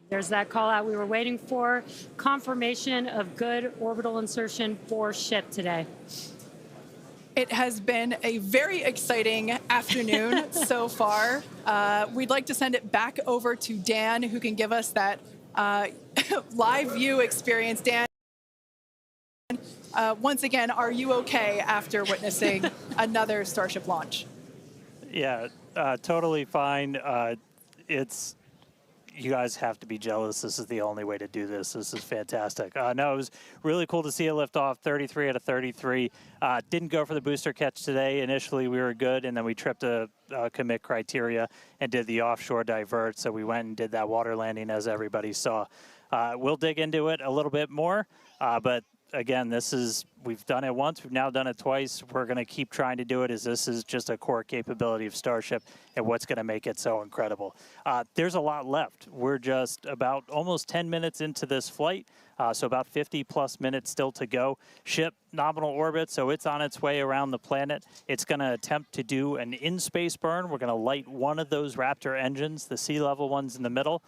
There's that call out we were waiting for. Confirmation of good orbital insertion for ship today. It has been a very exciting afternoon so far. We'd like to send it back over to Dan, who can give us that live view experience. Dan, once again, are you okay after witnessing another Starship launch? Yeah, totally fine. You guys have to be jealous. This is the only way to do this. This is fantastic. No, it was really cool to see it lift off 33 out of 33. Didn't go for the booster catch today. Initially, we were good, and then we tripped a commit criteria and did the offshore divert. So we went and did that water landing, as everybody saw. We'll dig into it a little bit more, but again, we've done it once, we've now done it twice. We're going to keep trying to do it, as this is just a core capability of Starship and what's going to make it so incredible. There's a lot left. We're just about almost 10 minutes into this flight, so about 50 plus minutes still to go. Ship nominal orbit, so it's on its way around the planet. It's going to attempt to do an in-space burn. We're going to light one of those Raptor engines, the sea level ones in the middle,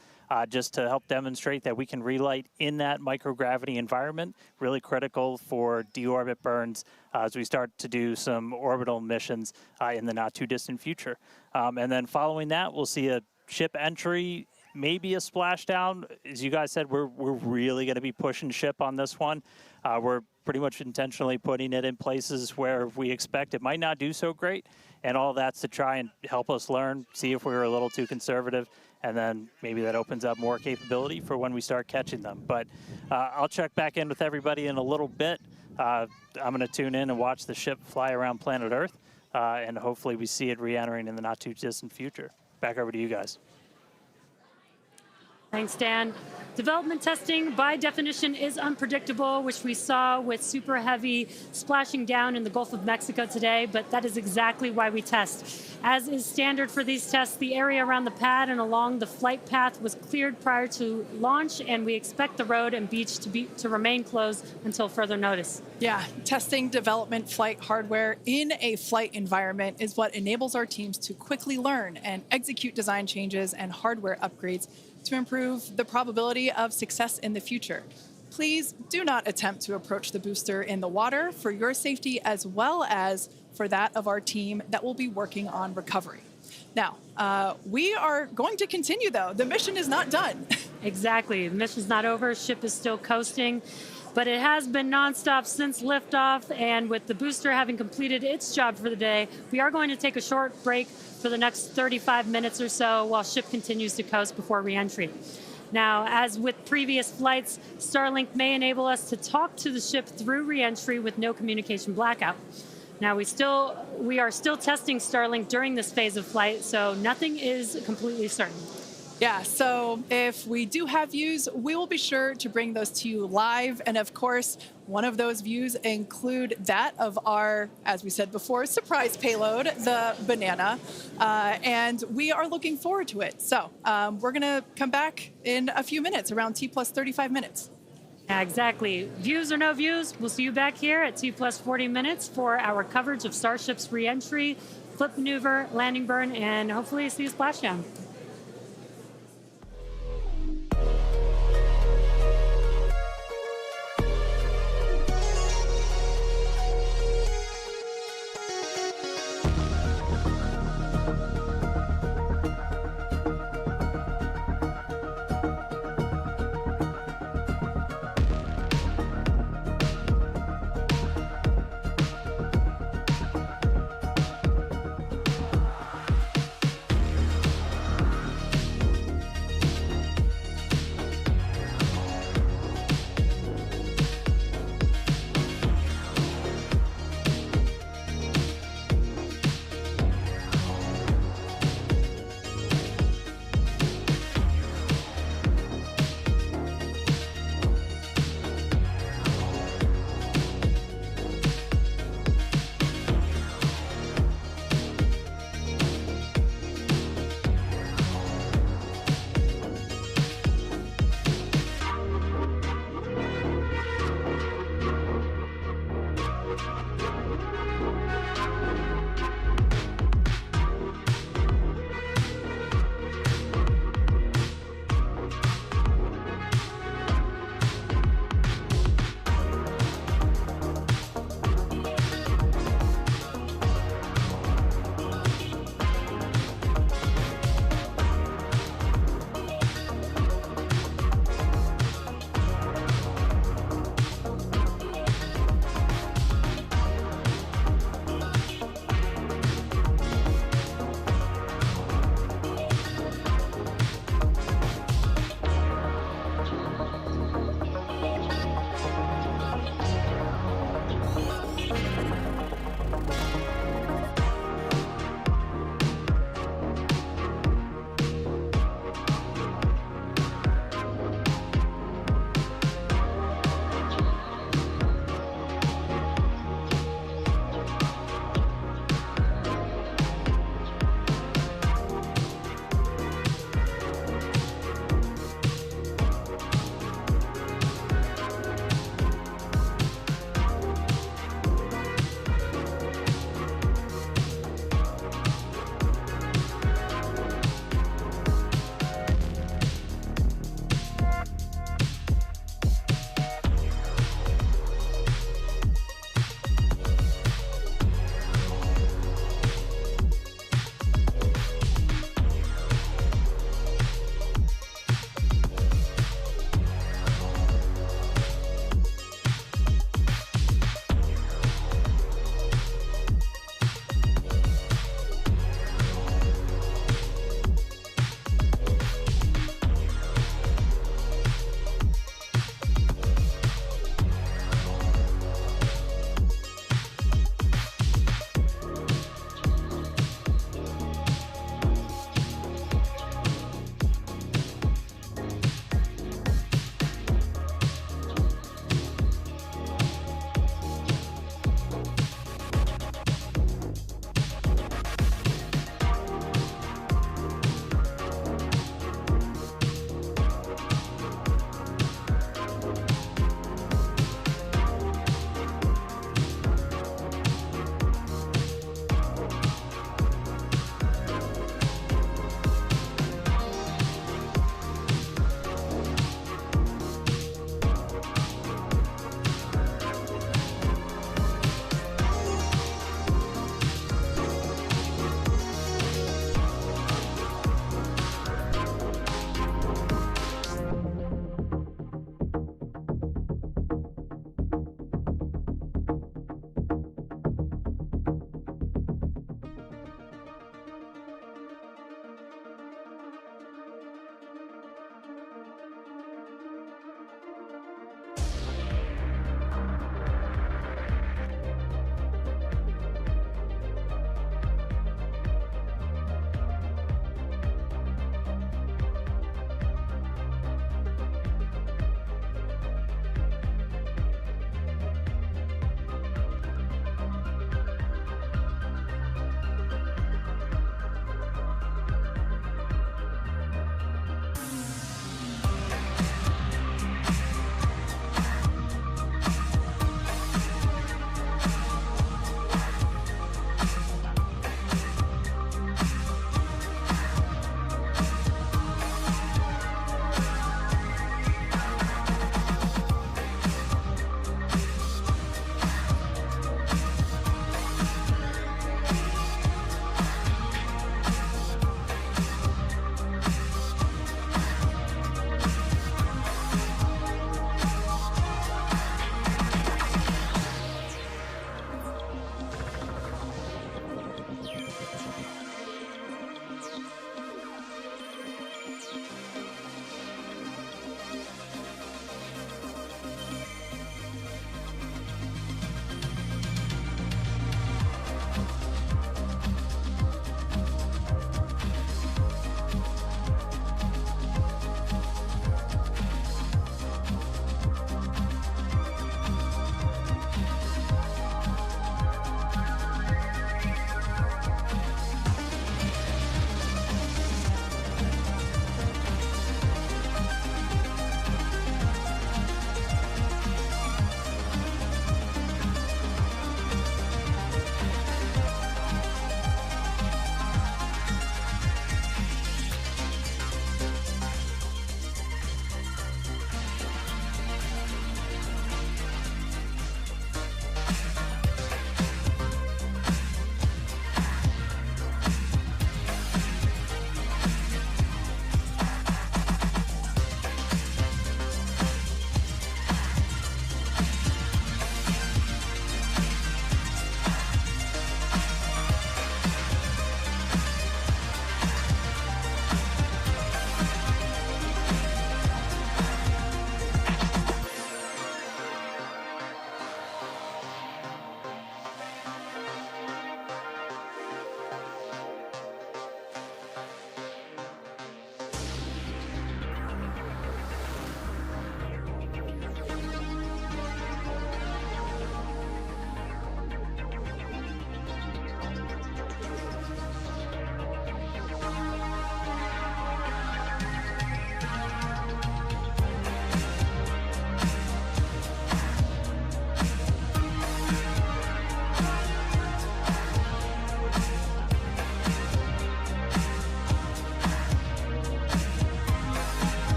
just to help demonstrate that we can relight in that microgravity environment. Really critical for deorbit burns as we start to do some orbital missions in the not too distant future. And then following that, we'll see a ship entry, maybe a splashdown. As you guys said, we're really going to be pushing ship on this one. We're pretty much intentionally putting it in places where we expect it might not do so great, and all that's to try and help us learn, see if we were a little too conservative, and then maybe that opens up more capability for when we start catching them. But I'll check back in with everybody in a little bit. I'm going to tune in and watch the ship fly around planet Earth, and hopefully we see it re-entering in the not too distant future. Back over to you guys. Thanks, Dan. Development testing, by definition, is unpredictable, which we saw with Super Heavy splashing down in the Gulf of Mexico today, but that is exactly why we test. As is standard for these tests, the area around the pad and along the flight path was cleared prior to launch, and we expect the road and beach to remain closed until further notice. Yeah, testing development flight hardware in a flight environment is what enables our teams to quickly learn and execute design changes and hardware upgrades to improve the probability of success in the future. Please do not attempt to approach the booster in the water for your safety as well as for that of our team that will be working on recovery. Now, we are going to continue though. The mission is not done. Exactly, the mission's not over, ship is still coasting, but it has been nonstop since liftoff, and with the booster having completed its job for the day, we are going to take a short break for the next 35 minutes or so while ship continues to coast before re-entry. Now, as with previous flights, Starlink may enable us to talk to the ship through re-entry with no communication blackout. Now, we are still testing Starlink during this phase of flight, so nothing is completely certain. Yeah, so if we do have views, we will be sure to bring those to you live. And of course, one of those views include that of our, as we said before, surprise payload, the Banana. And we are looking forward to it. So we're going to come back in a few minutes, around T plus 35 minutes. Yeah, exactly. Views or no views, we'll see you back here at T plus 40 minutes for our coverage of Starship's re-entry, flip maneuver, landing burn, and hopefully see a splashdown.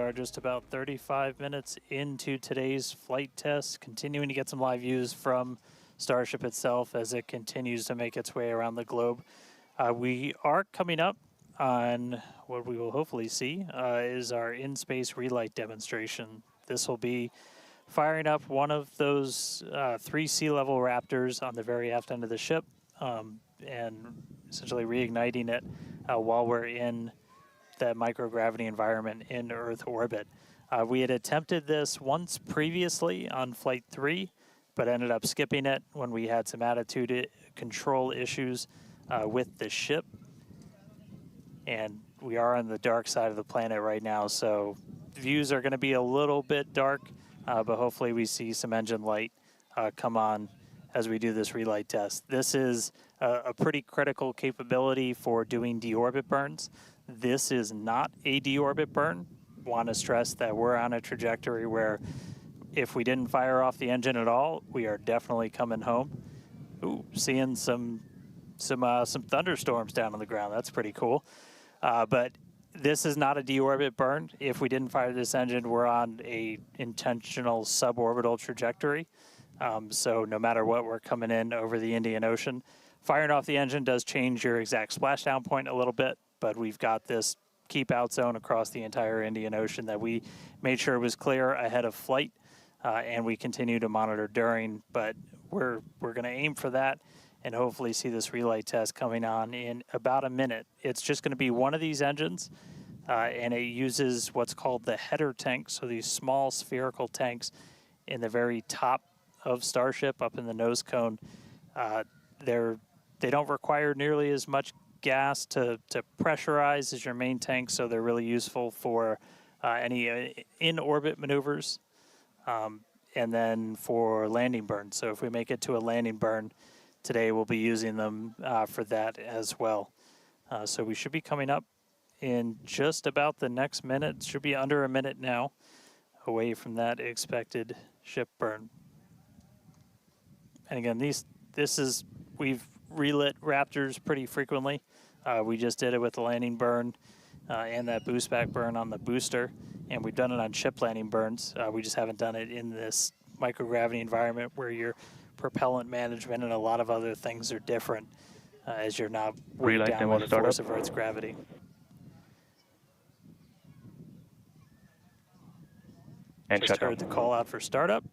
are just about 35 minutes into today's flight test, continuing to get some live views from Starship itself as it continues to make its way around the globe. We are coming up on what we will hopefully see is our in-space relight demonstration. This will be firing up one of those 3 sea-level Raptors on the very aft end of the ship and essentially reigniting it while we're in that microgravity environment in Earth orbit. We had attempted this once previously on Flight 3, but ended up skipping it when we had some attitude control issues with the ship. And we are on the dark side of the planet right now, so views are going to be a little bit dark, but hopefully we see some engine light come on as we do this relight test. This is a pretty critical capability for doing deorbit burns. This is not a deorbit burn. Want to stress that we're on a trajectory where if we didn't fire off the engine at all, we are definitely coming home. Ooh, seeing some thunderstorms down on the ground. That's pretty cool. But this is not a deorbit burn. If we didn't fire this engine, we're on a intentional suborbital trajectory. So no matter what, we're coming in over the Indian Ocean. Firing off the engine does change your exact splashdown point a little bit, but we've got this keep out zone across the entire Indian Ocean that we made sure was clear ahead of flight, and we continue to monitor during, but we're going to aim for that and hopefully see this relight test coming on in about a minute. It's just going to be one of these engines, and it uses what's called the header tank, so these small spherical tanks in the very top of Starship up in the nose cone. They don't require nearly as much gas to pressurize as your main tank, so they're really useful for any in-orbit maneuvers and then for landing burns. So if we make it to a landing burn today, we'll be using them for that as well. So we should be coming up in just about the next minute. Should be under a minute now away from that expected ship burn. And again, we've relit Raptors pretty frequently. We just did it with the landing burn and that boost back burn on the booster, and we've done it on ship landing burns. We just haven't done it in this microgravity environment where your propellant management and a lot of other things are different as you're not weighed down by the force of Earth's gravity. And just heard the call out for startup.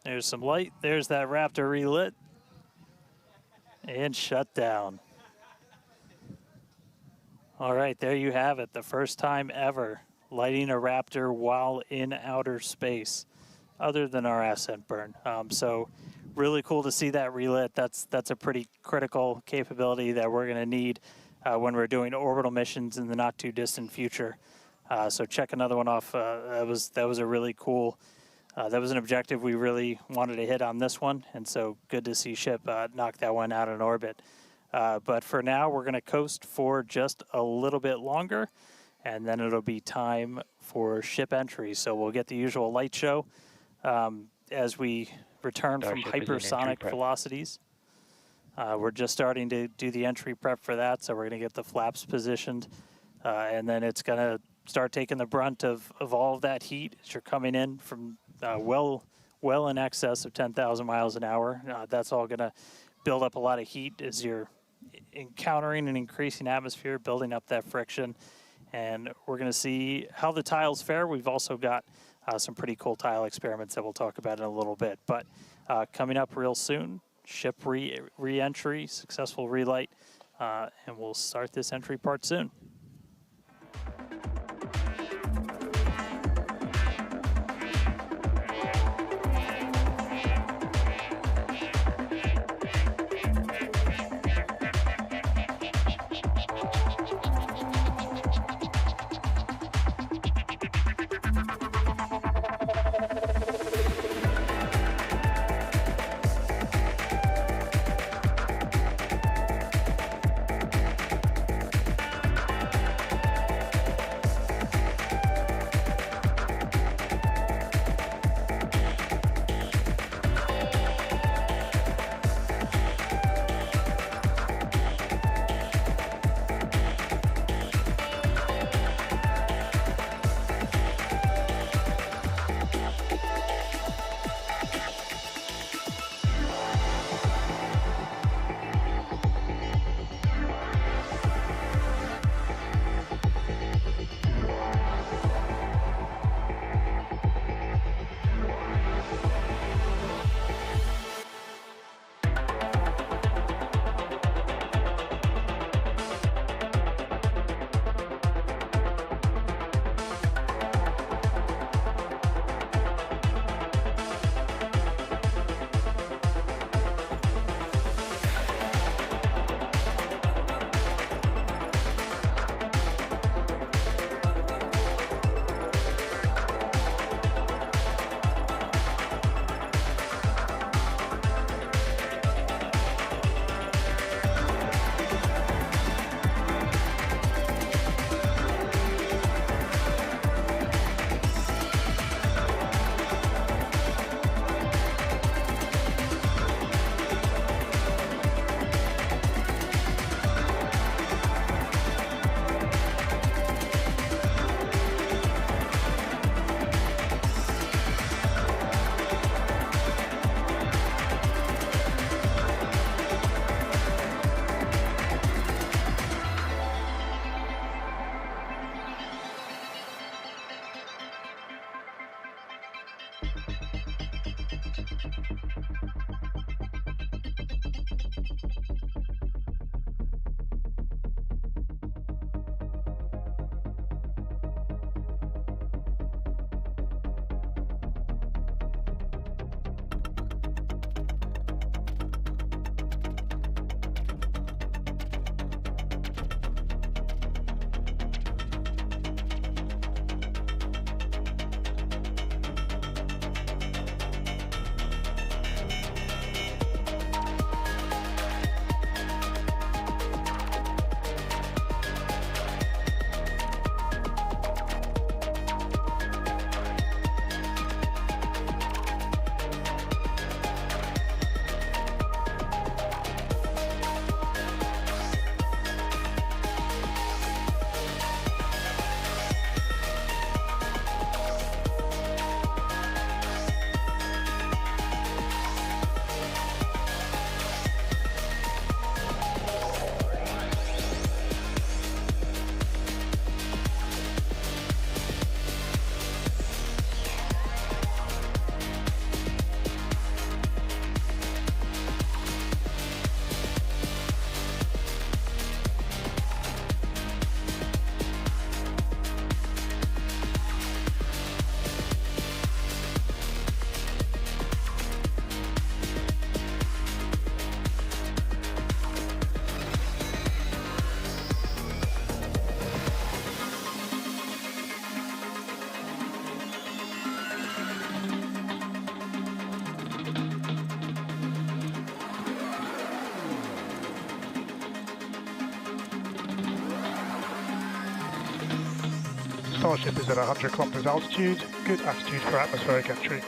There's some light. There's that Raptor relit. And shut down. All right, there you have it. The first time ever lighting a Raptor while in outer space, other than our ascent burn. So really cool to see that relit. That's a pretty critical capability that we're going to need when we're doing orbital missions in the not too distant future. So check another one off. That was a really cool. That was an objective we really wanted to hit on this one, and so good to see ship knock that one out in orbit. But for now, we're going to coast for just a little bit longer, and then it'll be time for ship entry. So we'll get the usual light show as we return from hypersonic velocities. We're just starting to do the entry prep for that, so we're going to get the flaps positioned, and then it's going to start taking the brunt of all of that heat as you're coming in from well in excess of 10,000 miles an hour. That's all going to build up a lot of heat as you're encountering an increasing atmosphere, building up that friction. And we're going to see how the tiles fare. We've also got some pretty cool tile experiments that we'll talk about in a little bit. But coming up real soon, ship re-entry, successful relight, and we'll start this entry part soon. Starship is at 100 kilometers altitude. Good attitude for atmospheric entry.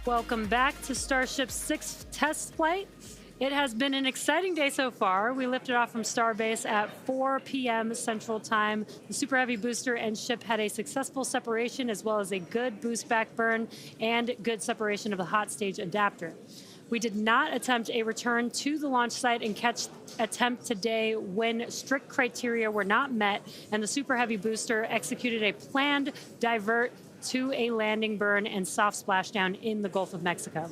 Welcome back to Starship's 6th test flight. It has been an exciting day so far. We lifted off from Starbase at 4 p.m. Central Time. The Super Heavy booster and ship had a successful separation as well as a good boost back burn and good separation of the hot stage adapter. We did not attempt a return to the launch site and catch attempt today when strict criteria were not met and the Super Heavy booster executed a planned divert to a landing burn and soft splashdown in the Gulf of Mexico.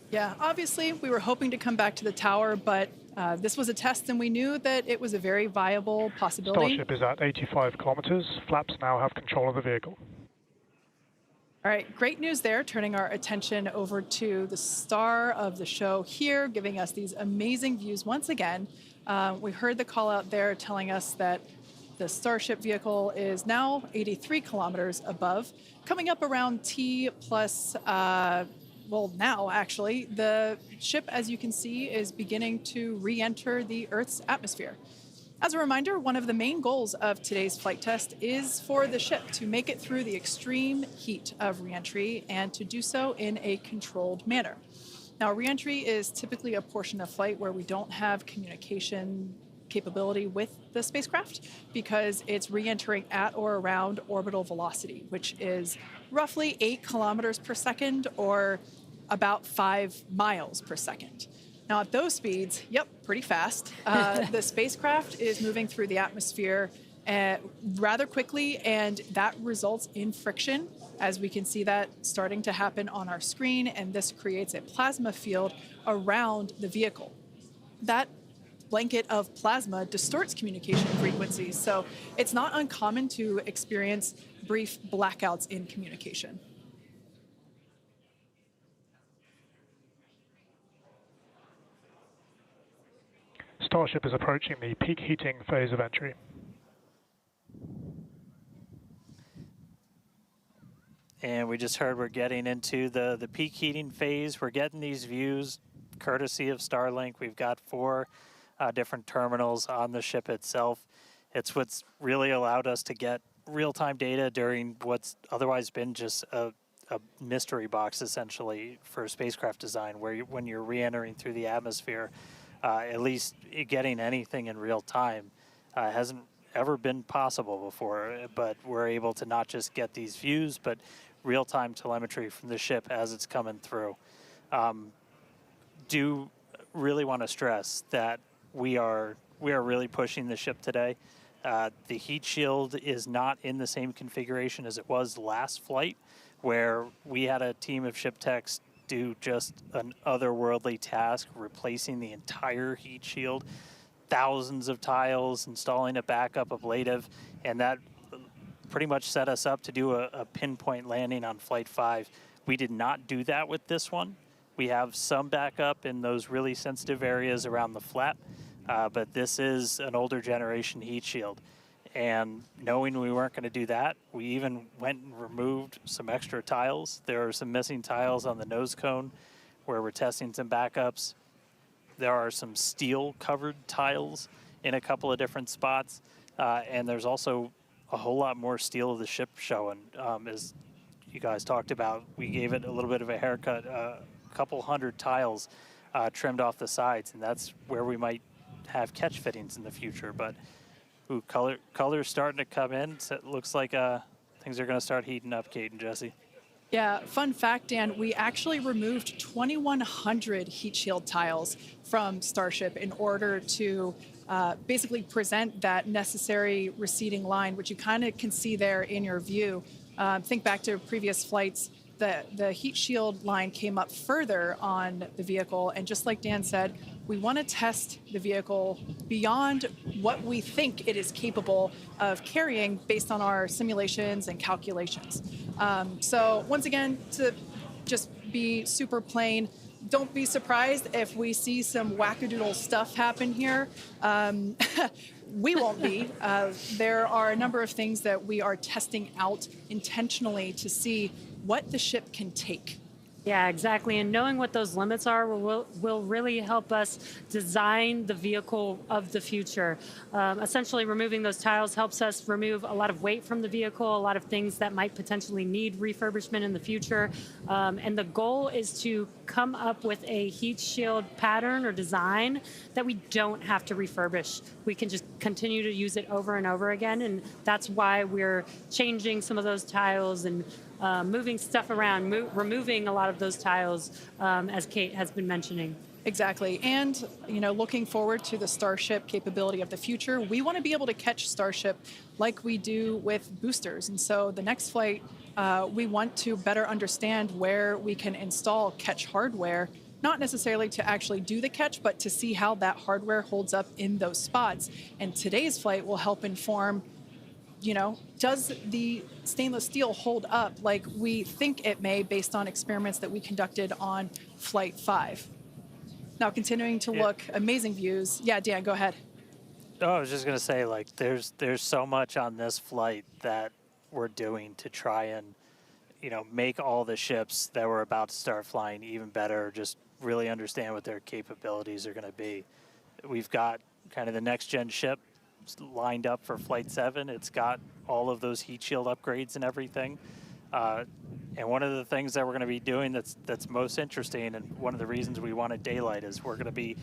Yeah, obviously we were hoping to come back to the tower, but this was a test and we knew that it was a very viable possibility. Starship is at 85 kilometers. Flaps now have control of the vehicle. All right, great news there, turning our attention over to the star of the show here, giving us these amazing views once again. We heard the call out there telling us that the Starship vehicle is now 83 kilometers above, coming up around T plus, well, now actually, the ship, as you can see, is beginning to re-enter the Earth's atmosphere. As a reminder, one of the main goals of today's flight test is for the ship to make it through the extreme heat of re-entry and to do so in a controlled manner. Now, re-entry is typically a portion of flight where we don't have communication capability with the spacecraft because it's re-entering at or around orbital velocity, which is roughly 8 kilometers per second or about 5 miles per second. Now at those speeds, yep, pretty fast. The spacecraft is moving through the atmosphere rather quickly, and that results in friction, as we can see that starting to happen on our screen, and this creates a plasma field around the vehicle. That blanket of plasma distorts communication frequencies, so it's not uncommon to experience brief blackouts in communication. Starship is approaching the peak heating phase of entry. And we just heard we're getting into the peak heating phase. We're getting these views courtesy of Starlink. We've got 4 different terminals on the ship itself. It's what's really allowed us to get real-time data during what's otherwise been just a a mystery box essentially for spacecraft design, where when you're re-entering through the atmosphere, at least getting anything in real time hasn't ever been possible before. But we're able to not just get these views, but real-time telemetry from the ship as it's coming through. Do really want to stress that we are really pushing the ship today. The heat shield is not in the same configuration as it was last flight, where we had a team of ship techs do just an otherworldly task, replacing the entire heat shield, thousands of tiles, installing a backup ablative, and that pretty much set us up to do a pinpoint landing on Flight 5. We did not do that with this one. We have some backup in those really sensitive areas around the flap, but this is an older generation heat shield. And knowing we weren't going to do that, we even went and removed some extra tiles. There are some missing tiles on the nose cone where we're testing some backups. There are some steel covered tiles in a couple of different spots. And there's also a whole lot more steel of the ship showing. As you guys talked about, we gave it a little bit of a haircut, a couple hundred tiles trimmed off the sides, and that's where we might have catch fittings in the future. But ooh, color's starting to come in. So it looks like things are going to start heating up, Kate and Jesse. Yeah, fun fact, Dan, we actually removed 2,100 heat shield tiles from Starship in order to basically present that necessary receding line, which you kind of can see there in your view. Think back to previous flights. The heat shield line came up further on the vehicle, and just like Dan said, we want to test the vehicle beyond what we think it is capable of carrying based on our simulations and calculations. So once again, to just be super plain, don't be surprised if we see some wackadoodle stuff happen here. We won't be. There are a number of things that we are testing out intentionally to see what the ship can take. Yeah, exactly. And knowing what those limits are will really help us design the vehicle of the future. Essentially, removing those tiles helps us remove a lot of weight from the vehicle, a lot of things that might potentially need refurbishment in the future. And the goal is to come up with a heat shield pattern or design that we don't have to refurbish. We can just continue to use it over and over again. And that's why we're changing some of those tiles and moving stuff around, removing a lot of those tiles, as Kate has been mentioning. Exactly. And, looking forward to the Starship capability of the future, we want to be able to catch Starship like we do with boosters. And so the next flight, we want to better understand where we can install catch hardware, not necessarily to actually do the catch, but to see how that hardware holds up in those spots. And today's flight will help inform, does the stainless steel hold up like we think it may based on experiments that we conducted on Flight 5? Now, continuing to look, amazing views. Yeah, Dan, go ahead. Oh, I was just going to say, there's so much on this flight that we're doing to try and, make all the ships that we're about to start flying even better, just really understand what their capabilities are going to be. We've got kind of the next-gen ship lined up for Flight 7. It's got all of those heat shield upgrades and everything. And one of the things that we're going to be doing that's most interesting, and one of the reasons we wanted daylight, is we're going to be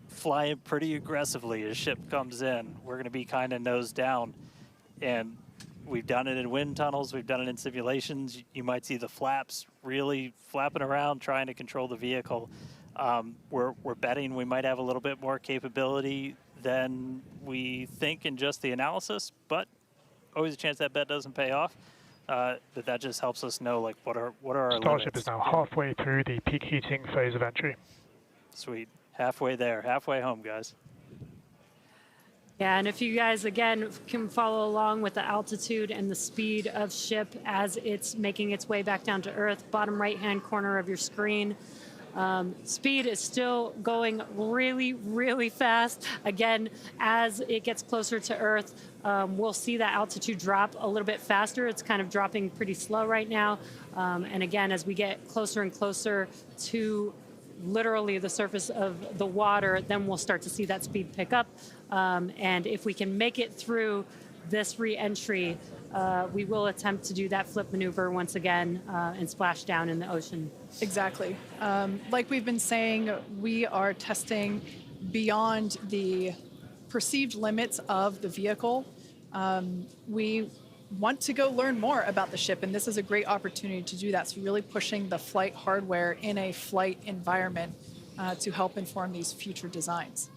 flying pretty aggressively as ship comes in. We're going to be kind of nose down, and we've done it in wind tunnels, we've done it in simulations. You might see the flaps really flapping around trying to control the vehicle. We're betting we might have a little bit more capability than we think in just the analysis, but always a chance that bet doesn't pay off. But that just helps us know what are our Starship limits. is now halfway through the peak heating phase of entry. Sweet. Halfway there, halfway home, guys. Yeah, and if you guys, again, can follow along with the altitude and the speed of ship as it's making its way back down to Earth, bottom right-hand corner of your screen. Speed is still going really, really fast. Again, as it gets closer to Earth, we'll see that altitude drop a little bit faster. It's kind of dropping pretty slow right now. And again, as we get closer and closer to literally the surface of the water, then we'll start to see that speed pick up. And if we can make it through this re-entry, we will attempt to do that flip maneuver once again and splash down in the ocean. Exactly. Like we've been saying, we are testing beyond the perceived limits of the vehicle. We want to go learn more about the ship, and this is a great opportunity to do that. So really pushing the flight hardware in a flight environment to help inform these future designs.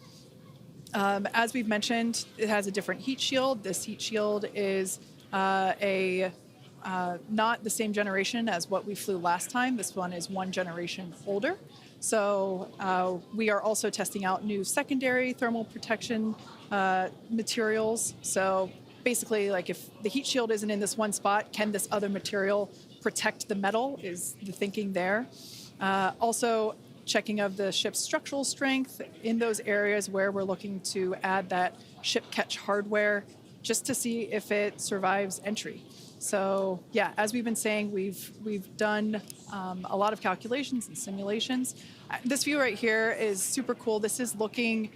As we've mentioned, it has a different heat shield. This heat shield is not the same generation as what we flew last time. This one is one generation older. So we are also testing out new secondary thermal protection materials. So basically, like if the heat shield isn't in this one spot, can this other material protect the metal is the thinking there. Also, checking of the ship's structural strength in those areas where we're looking to add that ship catch hardware just to see if it survives entry. So yeah, as we've been saying, we've done a lot of calculations and simulations. This view right here is super cool. This is looking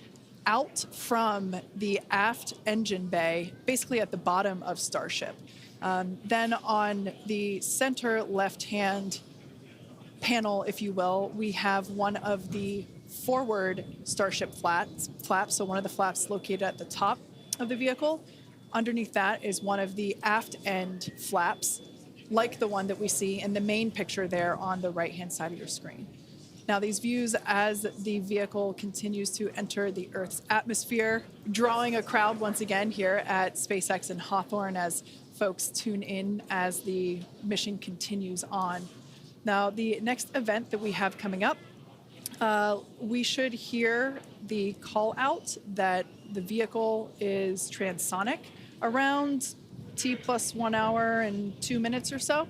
out from the aft engine bay, basically at the bottom of Starship. Then on the center left-hand panel, if you will, we have one of the forward Starship flaps, so one of the flaps located at the top of the vehicle. Underneath that is one of the aft end flaps, like the one that we see in the main picture there on the right-hand side of your screen. Now, these views as the vehicle continues to enter the Earth's atmosphere, drawing a crowd once again here at SpaceX in Hawthorne as folks tune in as the mission continues on. Now, the next event that we have coming up, we should hear the call out that the vehicle is transonic around T plus 1 hour and 2 minutes or so.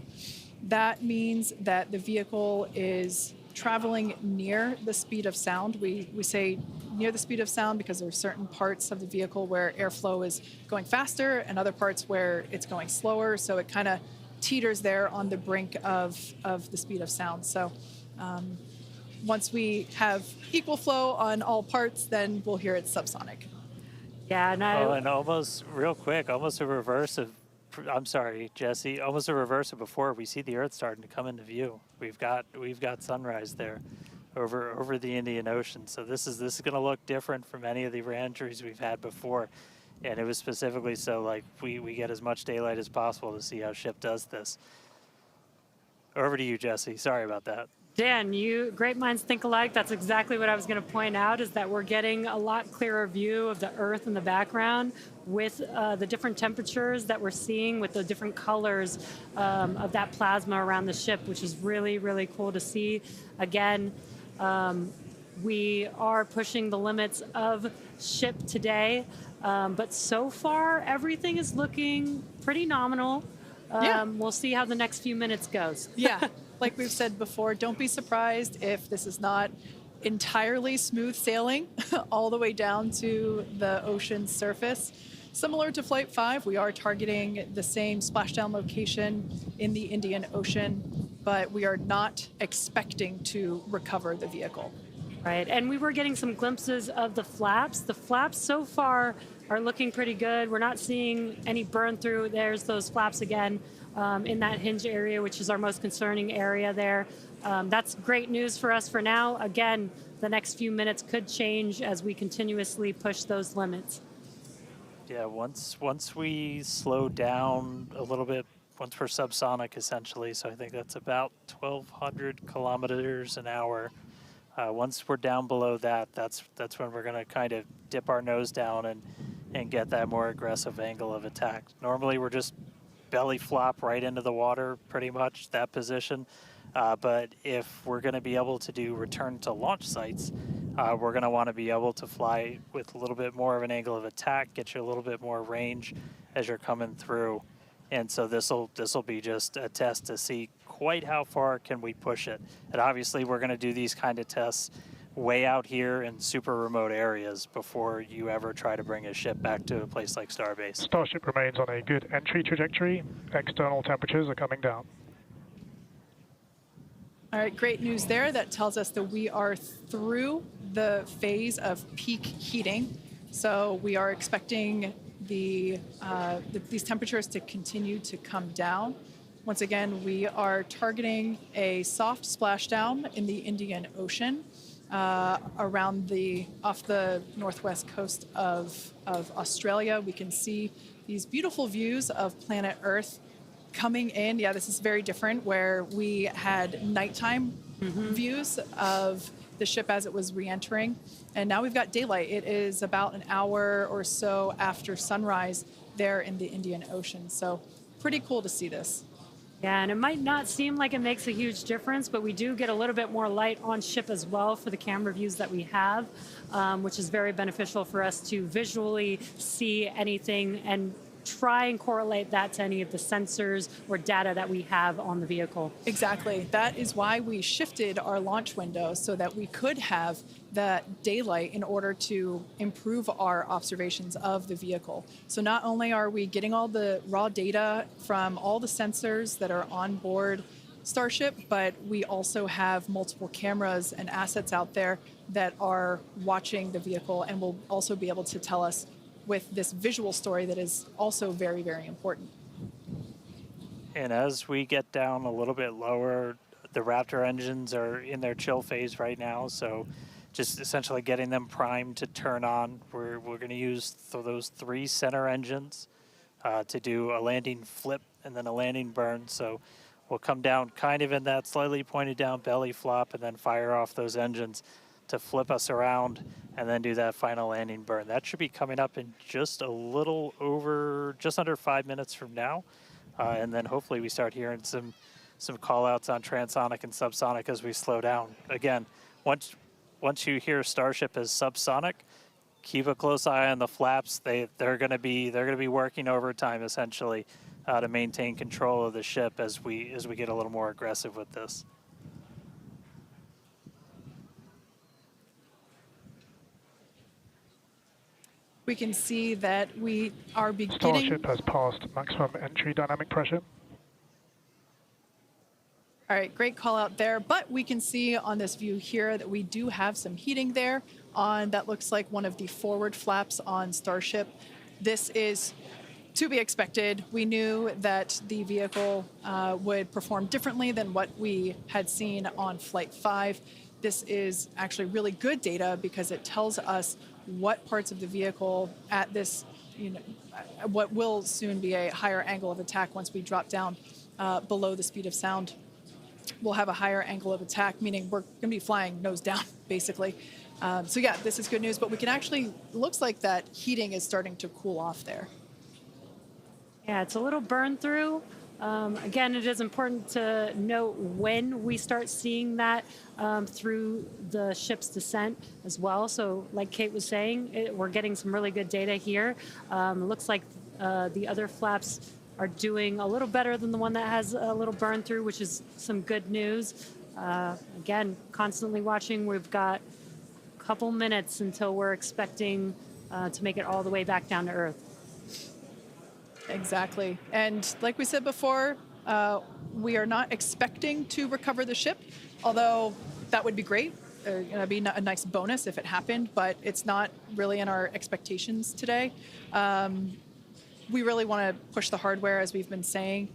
That means that the vehicle is traveling near the speed of sound. We say near the speed of sound because there are certain parts of the vehicle where airflow is going faster and other parts where it's going slower. So it kind of teeters there on the brink of the speed of sound. So once we have equal flow on all parts, then we'll hear it's subsonic. Yeah, and almost real quick, almost a reverse of, I'm sorry, Jesse, almost a reverse of before. We see the Earth starting to come into view. We've got sunrise there over the Indian Ocean. So this is going to look different from any of the re-entries we've had before. And it was specifically so like we get as much daylight as possible to see how ship does this. Over to you, Jesse. Sorry about that. Dan, great minds think alike. That's exactly what I was going to point out, is that we're getting a lot clearer view of the Earth in the background with the different temperatures that we're seeing with the different colors of that plasma around the ship, which is really, really cool to see. Again, we are pushing the limits of ship today, but so far everything is looking pretty nominal. We'll see how the next few minutes goes. Yeah. Like we've said before, don't be surprised if this is not entirely smooth sailing all the way down to the ocean's surface. Similar to Flight 5, we are targeting the same splashdown location in the Indian Ocean, but we are not expecting to recover the vehicle. Right, and we were getting some glimpses of the flaps. The flaps so far are looking pretty good. We're not seeing any burn through. There's those flaps again. In that hinge area, which is our most concerning area there. That's great news for us for now. Again, the next few minutes could change as we continuously push those limits. Yeah, once we slow down a little bit, once we're subsonic essentially, so I think that's about 1,200 kilometers an hour. Once we're down below that, that's when we're going to kind of dip our nose down and get that more aggressive angle of attack. Normally we're just belly flop right into the water, pretty much that position. But if we're going to be able to do return to launch sites, we're going to want to be able to fly with a little bit more of an angle of attack, get you a little bit more range as you're coming through. And so this'll be just a test to see quite how far can we push it. And obviously we're going to do these kind of tests way out here in super remote areas before you ever try to bring a ship back to a place like Starbase. Starship remains on a good entry trajectory. External temperatures are coming down. All right, great news there. That tells us that we are through the phase of peak heating. So we are expecting these temperatures to continue to come down. Once again, we are targeting a soft splashdown in the Indian Ocean around off the northwest coast of Australia. We can see these beautiful views of planet Earth coming in. Yeah, this is very different, where we had nighttime views of the ship as it was re-entering, and now we've got daylight. It is about an hour or so after sunrise there in the Indian Ocean, so pretty cool to see this. Yeah, and it might not seem like it makes a huge difference, but we do get a little bit more light on ship as well for the camera views that we have, which is very beneficial for us to visually see anything and try and correlate that to any of the sensors or data that we have on the vehicle. Exactly. That is why we shifted our launch window so that we could have that daylight in order to improve our observations of the vehicle. So not only are we getting all the raw data from all the sensors that are on board Starship, but we also have multiple cameras and assets out there that are watching the vehicle and will also be able to tell us with this visual story that is also very, very important. And as we get down a little bit lower, the Raptor engines are in their chill phase right now, so just essentially getting them primed to turn on. We're going to use those 3 center engines to do a landing flip and then a landing burn. So we'll come down kind of in that slightly pointed down belly flop and then fire off those engines to flip us around and then do that final landing burn. That should be coming up in just a little over, just under 5 minutes from now. And then hopefully we start hearing some call outs on transonic and subsonic as we slow down. Again, once you hear Starship as subsonic, keep a close eye on the flaps. They're going to be working overtime essentially to maintain control of the ship as we get a little more aggressive with this. We can see that we are beginning... Starship has passed maximum entry dynamic pressure. All right, great call out there. But we can see on this view here that we do have some heating there on, that looks like one of the forward flaps on Starship. This is to be expected. We knew that the vehicle would perform differently than what we had seen on Flight 5. This is actually really good data because it tells us what parts of the vehicle at this, what will soon be a higher angle of attack once we drop down below the speed of sound. We'll have a higher angle of attack, meaning we're going to be flying nose down, basically. So yeah, this is good news, but we can actually, looks like that heating is starting to cool off there. Yeah, it's a little burn through. Again, it is important to note when we start seeing that through the ship's descent as well. So like Kate was saying, we're getting some really good data here. It looks like the other flaps are doing a little better than the one that has a little burn through, which is some good news. Again, constantly watching. We've got a couple minutes until we're expecting to make it all the way back down to Earth. Exactly. And like we said before, we are not expecting to recover the ship, although that would be great. It'd be a nice bonus if it happened, but it's not really in our expectations today. We really want to push the hardware, as we've been saying,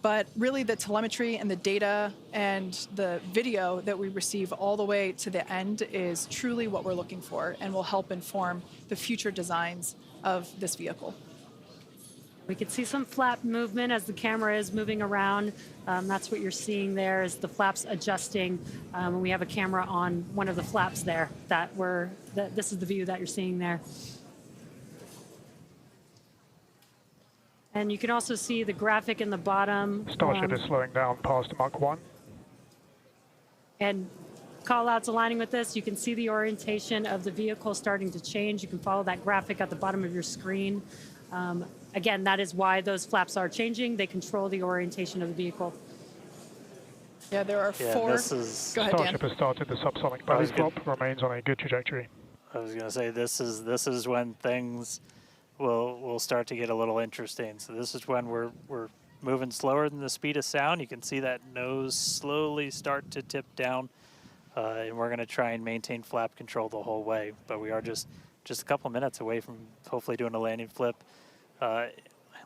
but really the telemetry and the data and the video that we receive all the way to the end is truly what we're looking for and will help inform the future designs of this vehicle. We can see some flap movement as the camera is moving around. That's what you're seeing there, is the flaps adjusting. And we have a camera on one of the flaps there. This is the view that you're seeing there. And you can also see the graphic in the bottom. Starship is slowing down past Mach 1. And call-outs aligning with this. You can see the orientation of the vehicle starting to change. You can follow that graphic at the bottom of your screen. Again, that is why those flaps are changing. They control the orientation of the vehicle. Yeah, there are 4. This is, go ahead, Dan. Starship has started the subsonic belly flop, remains on a good trajectory. I was going to say, this is when things will start to get a little interesting. So this is when we're moving slower than the speed of sound. You can see that nose slowly start to tip down, and we're going to try and maintain flap control the whole way. But we are just a couple minutes away from hopefully doing a landing flip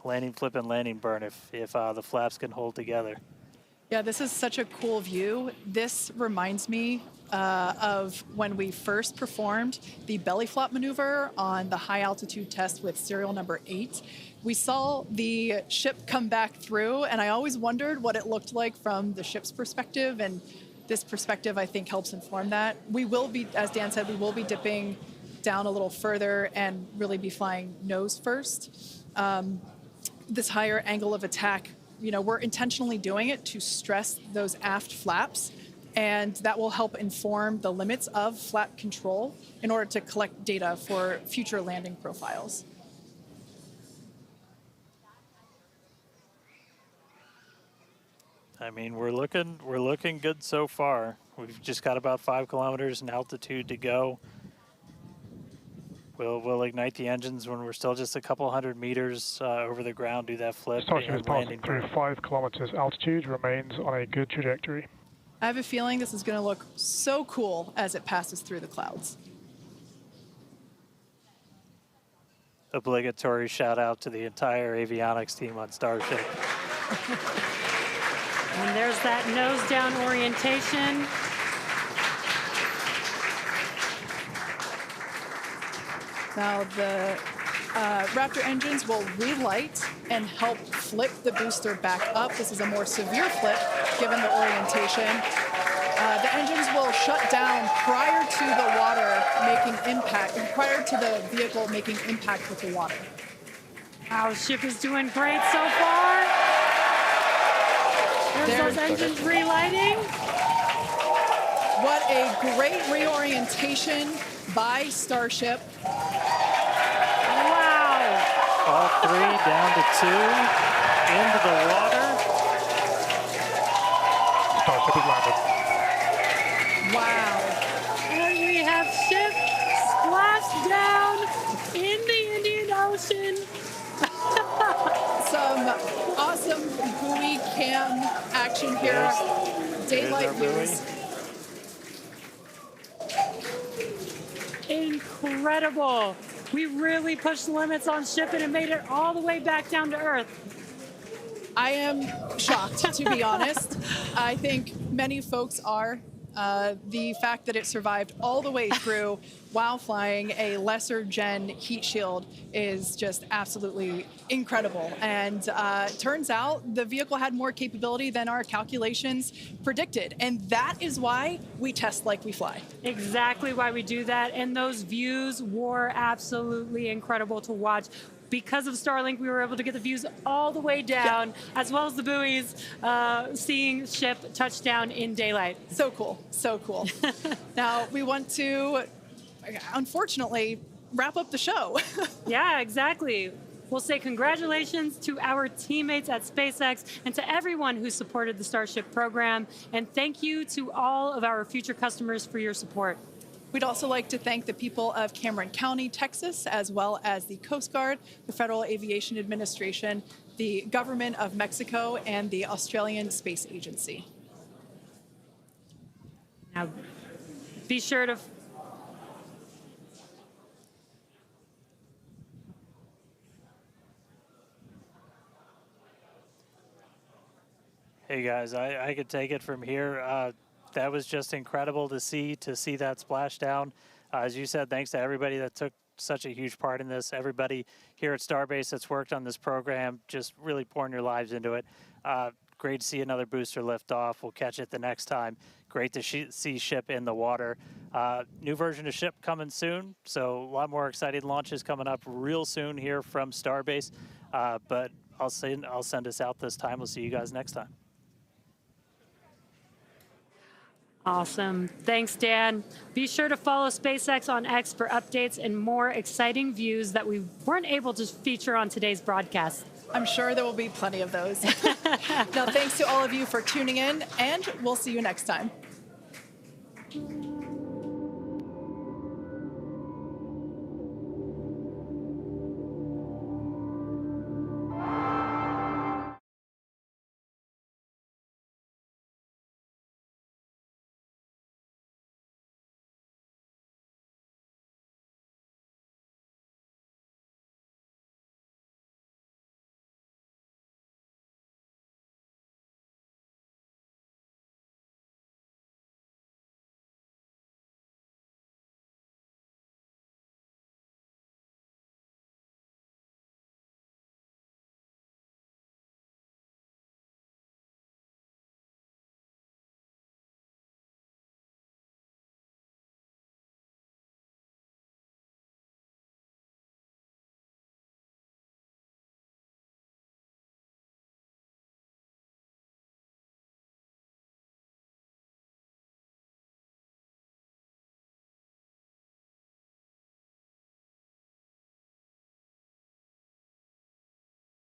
landing flip and landing burn if the flaps can hold together. Yeah, this is such a cool view. This reminds me of when we first performed the belly flop maneuver on the high altitude test with serial number 8. We saw the ship come back through, and I always wondered what it looked like from the ship's perspective, and this perspective, I think, helps inform that. We will be, as Dan said, we will be dipping down a little further and really be flying nose first. This higher angle of attack, we're intentionally doing it to stress those aft flaps, and that will help inform the limits of flap control in order to collect data for future landing profiles. I mean, we're looking good so far. We've just got about 5 kilometers in altitude to go. We'll ignite the engines when we're still just a couple hundred meters over the ground, do that flip. Starship is passing through 5 kilometers altitude, remains on a good trajectory. I have a feeling this is going to look so cool as it passes through the clouds. Obligatory shout out to the entire avionics team on Starship. And there's that nose down orientation. Now the Raptor engines will relight and help flip the booster back up. This is a more severe flip given the orientation. The engines will shut down prior to the water making impact, prior to the vehicle making impact with the water. Our ship is doing great so far. There's those engines relighting. What a great reorientation by Starship. Wow. All 3 down to 2 into the water. Starship is landed. Wow. And we have ship splashed down in the Indian Ocean. Some awesome buoy cam action here. Daylight views. Incredible. We really pushed the limits on ship and it made it all the way back down to Earth. I am shocked, to be honest. I think many folks are. The fact that it survived all the way through while flying a lesser gen heat shield is just absolutely incredible. And turns out the vehicle had more capability than our calculations predicted. And that is why we test like we fly. Exactly why we do that. And those views were absolutely incredible to watch. Because of Starlink, we were able to get the views all the way down, as well as the buoys, seeing ship touchdown in daylight. So cool, so cool. Now, we want to, unfortunately, wrap up the show. Yeah, exactly. We'll say congratulations to our teammates at SpaceX and to everyone who supported the Starship program. And thank you to all of our future customers for your support. We'd also like to thank the people of Cameron County, Texas, as well as the Coast Guard, the Federal Aviation Administration, the Government of Mexico, and the Australian Space Agency. Now, be sure to... Hey guys, I could take it from here. That was just incredible to see that splashdown. As you said, thanks to everybody that took such a huge part in this. Everybody here at Starbase that's worked on this program, just really pouring your lives into it. Great to see another booster lift off. We'll catch it the next time. Great to see ship in the water. New version of ship coming soon, so a lot more exciting launches coming up real soon here from Starbase. But I'll send us out this time. We'll see you guys next time. Awesome. Thanks, Dan. Be sure to follow SpaceX on X for updates and more exciting views that we weren't able to feature on today's broadcast. I'm sure there will be plenty of those. Now, thanks to all of you for tuning in, and we'll see you next time.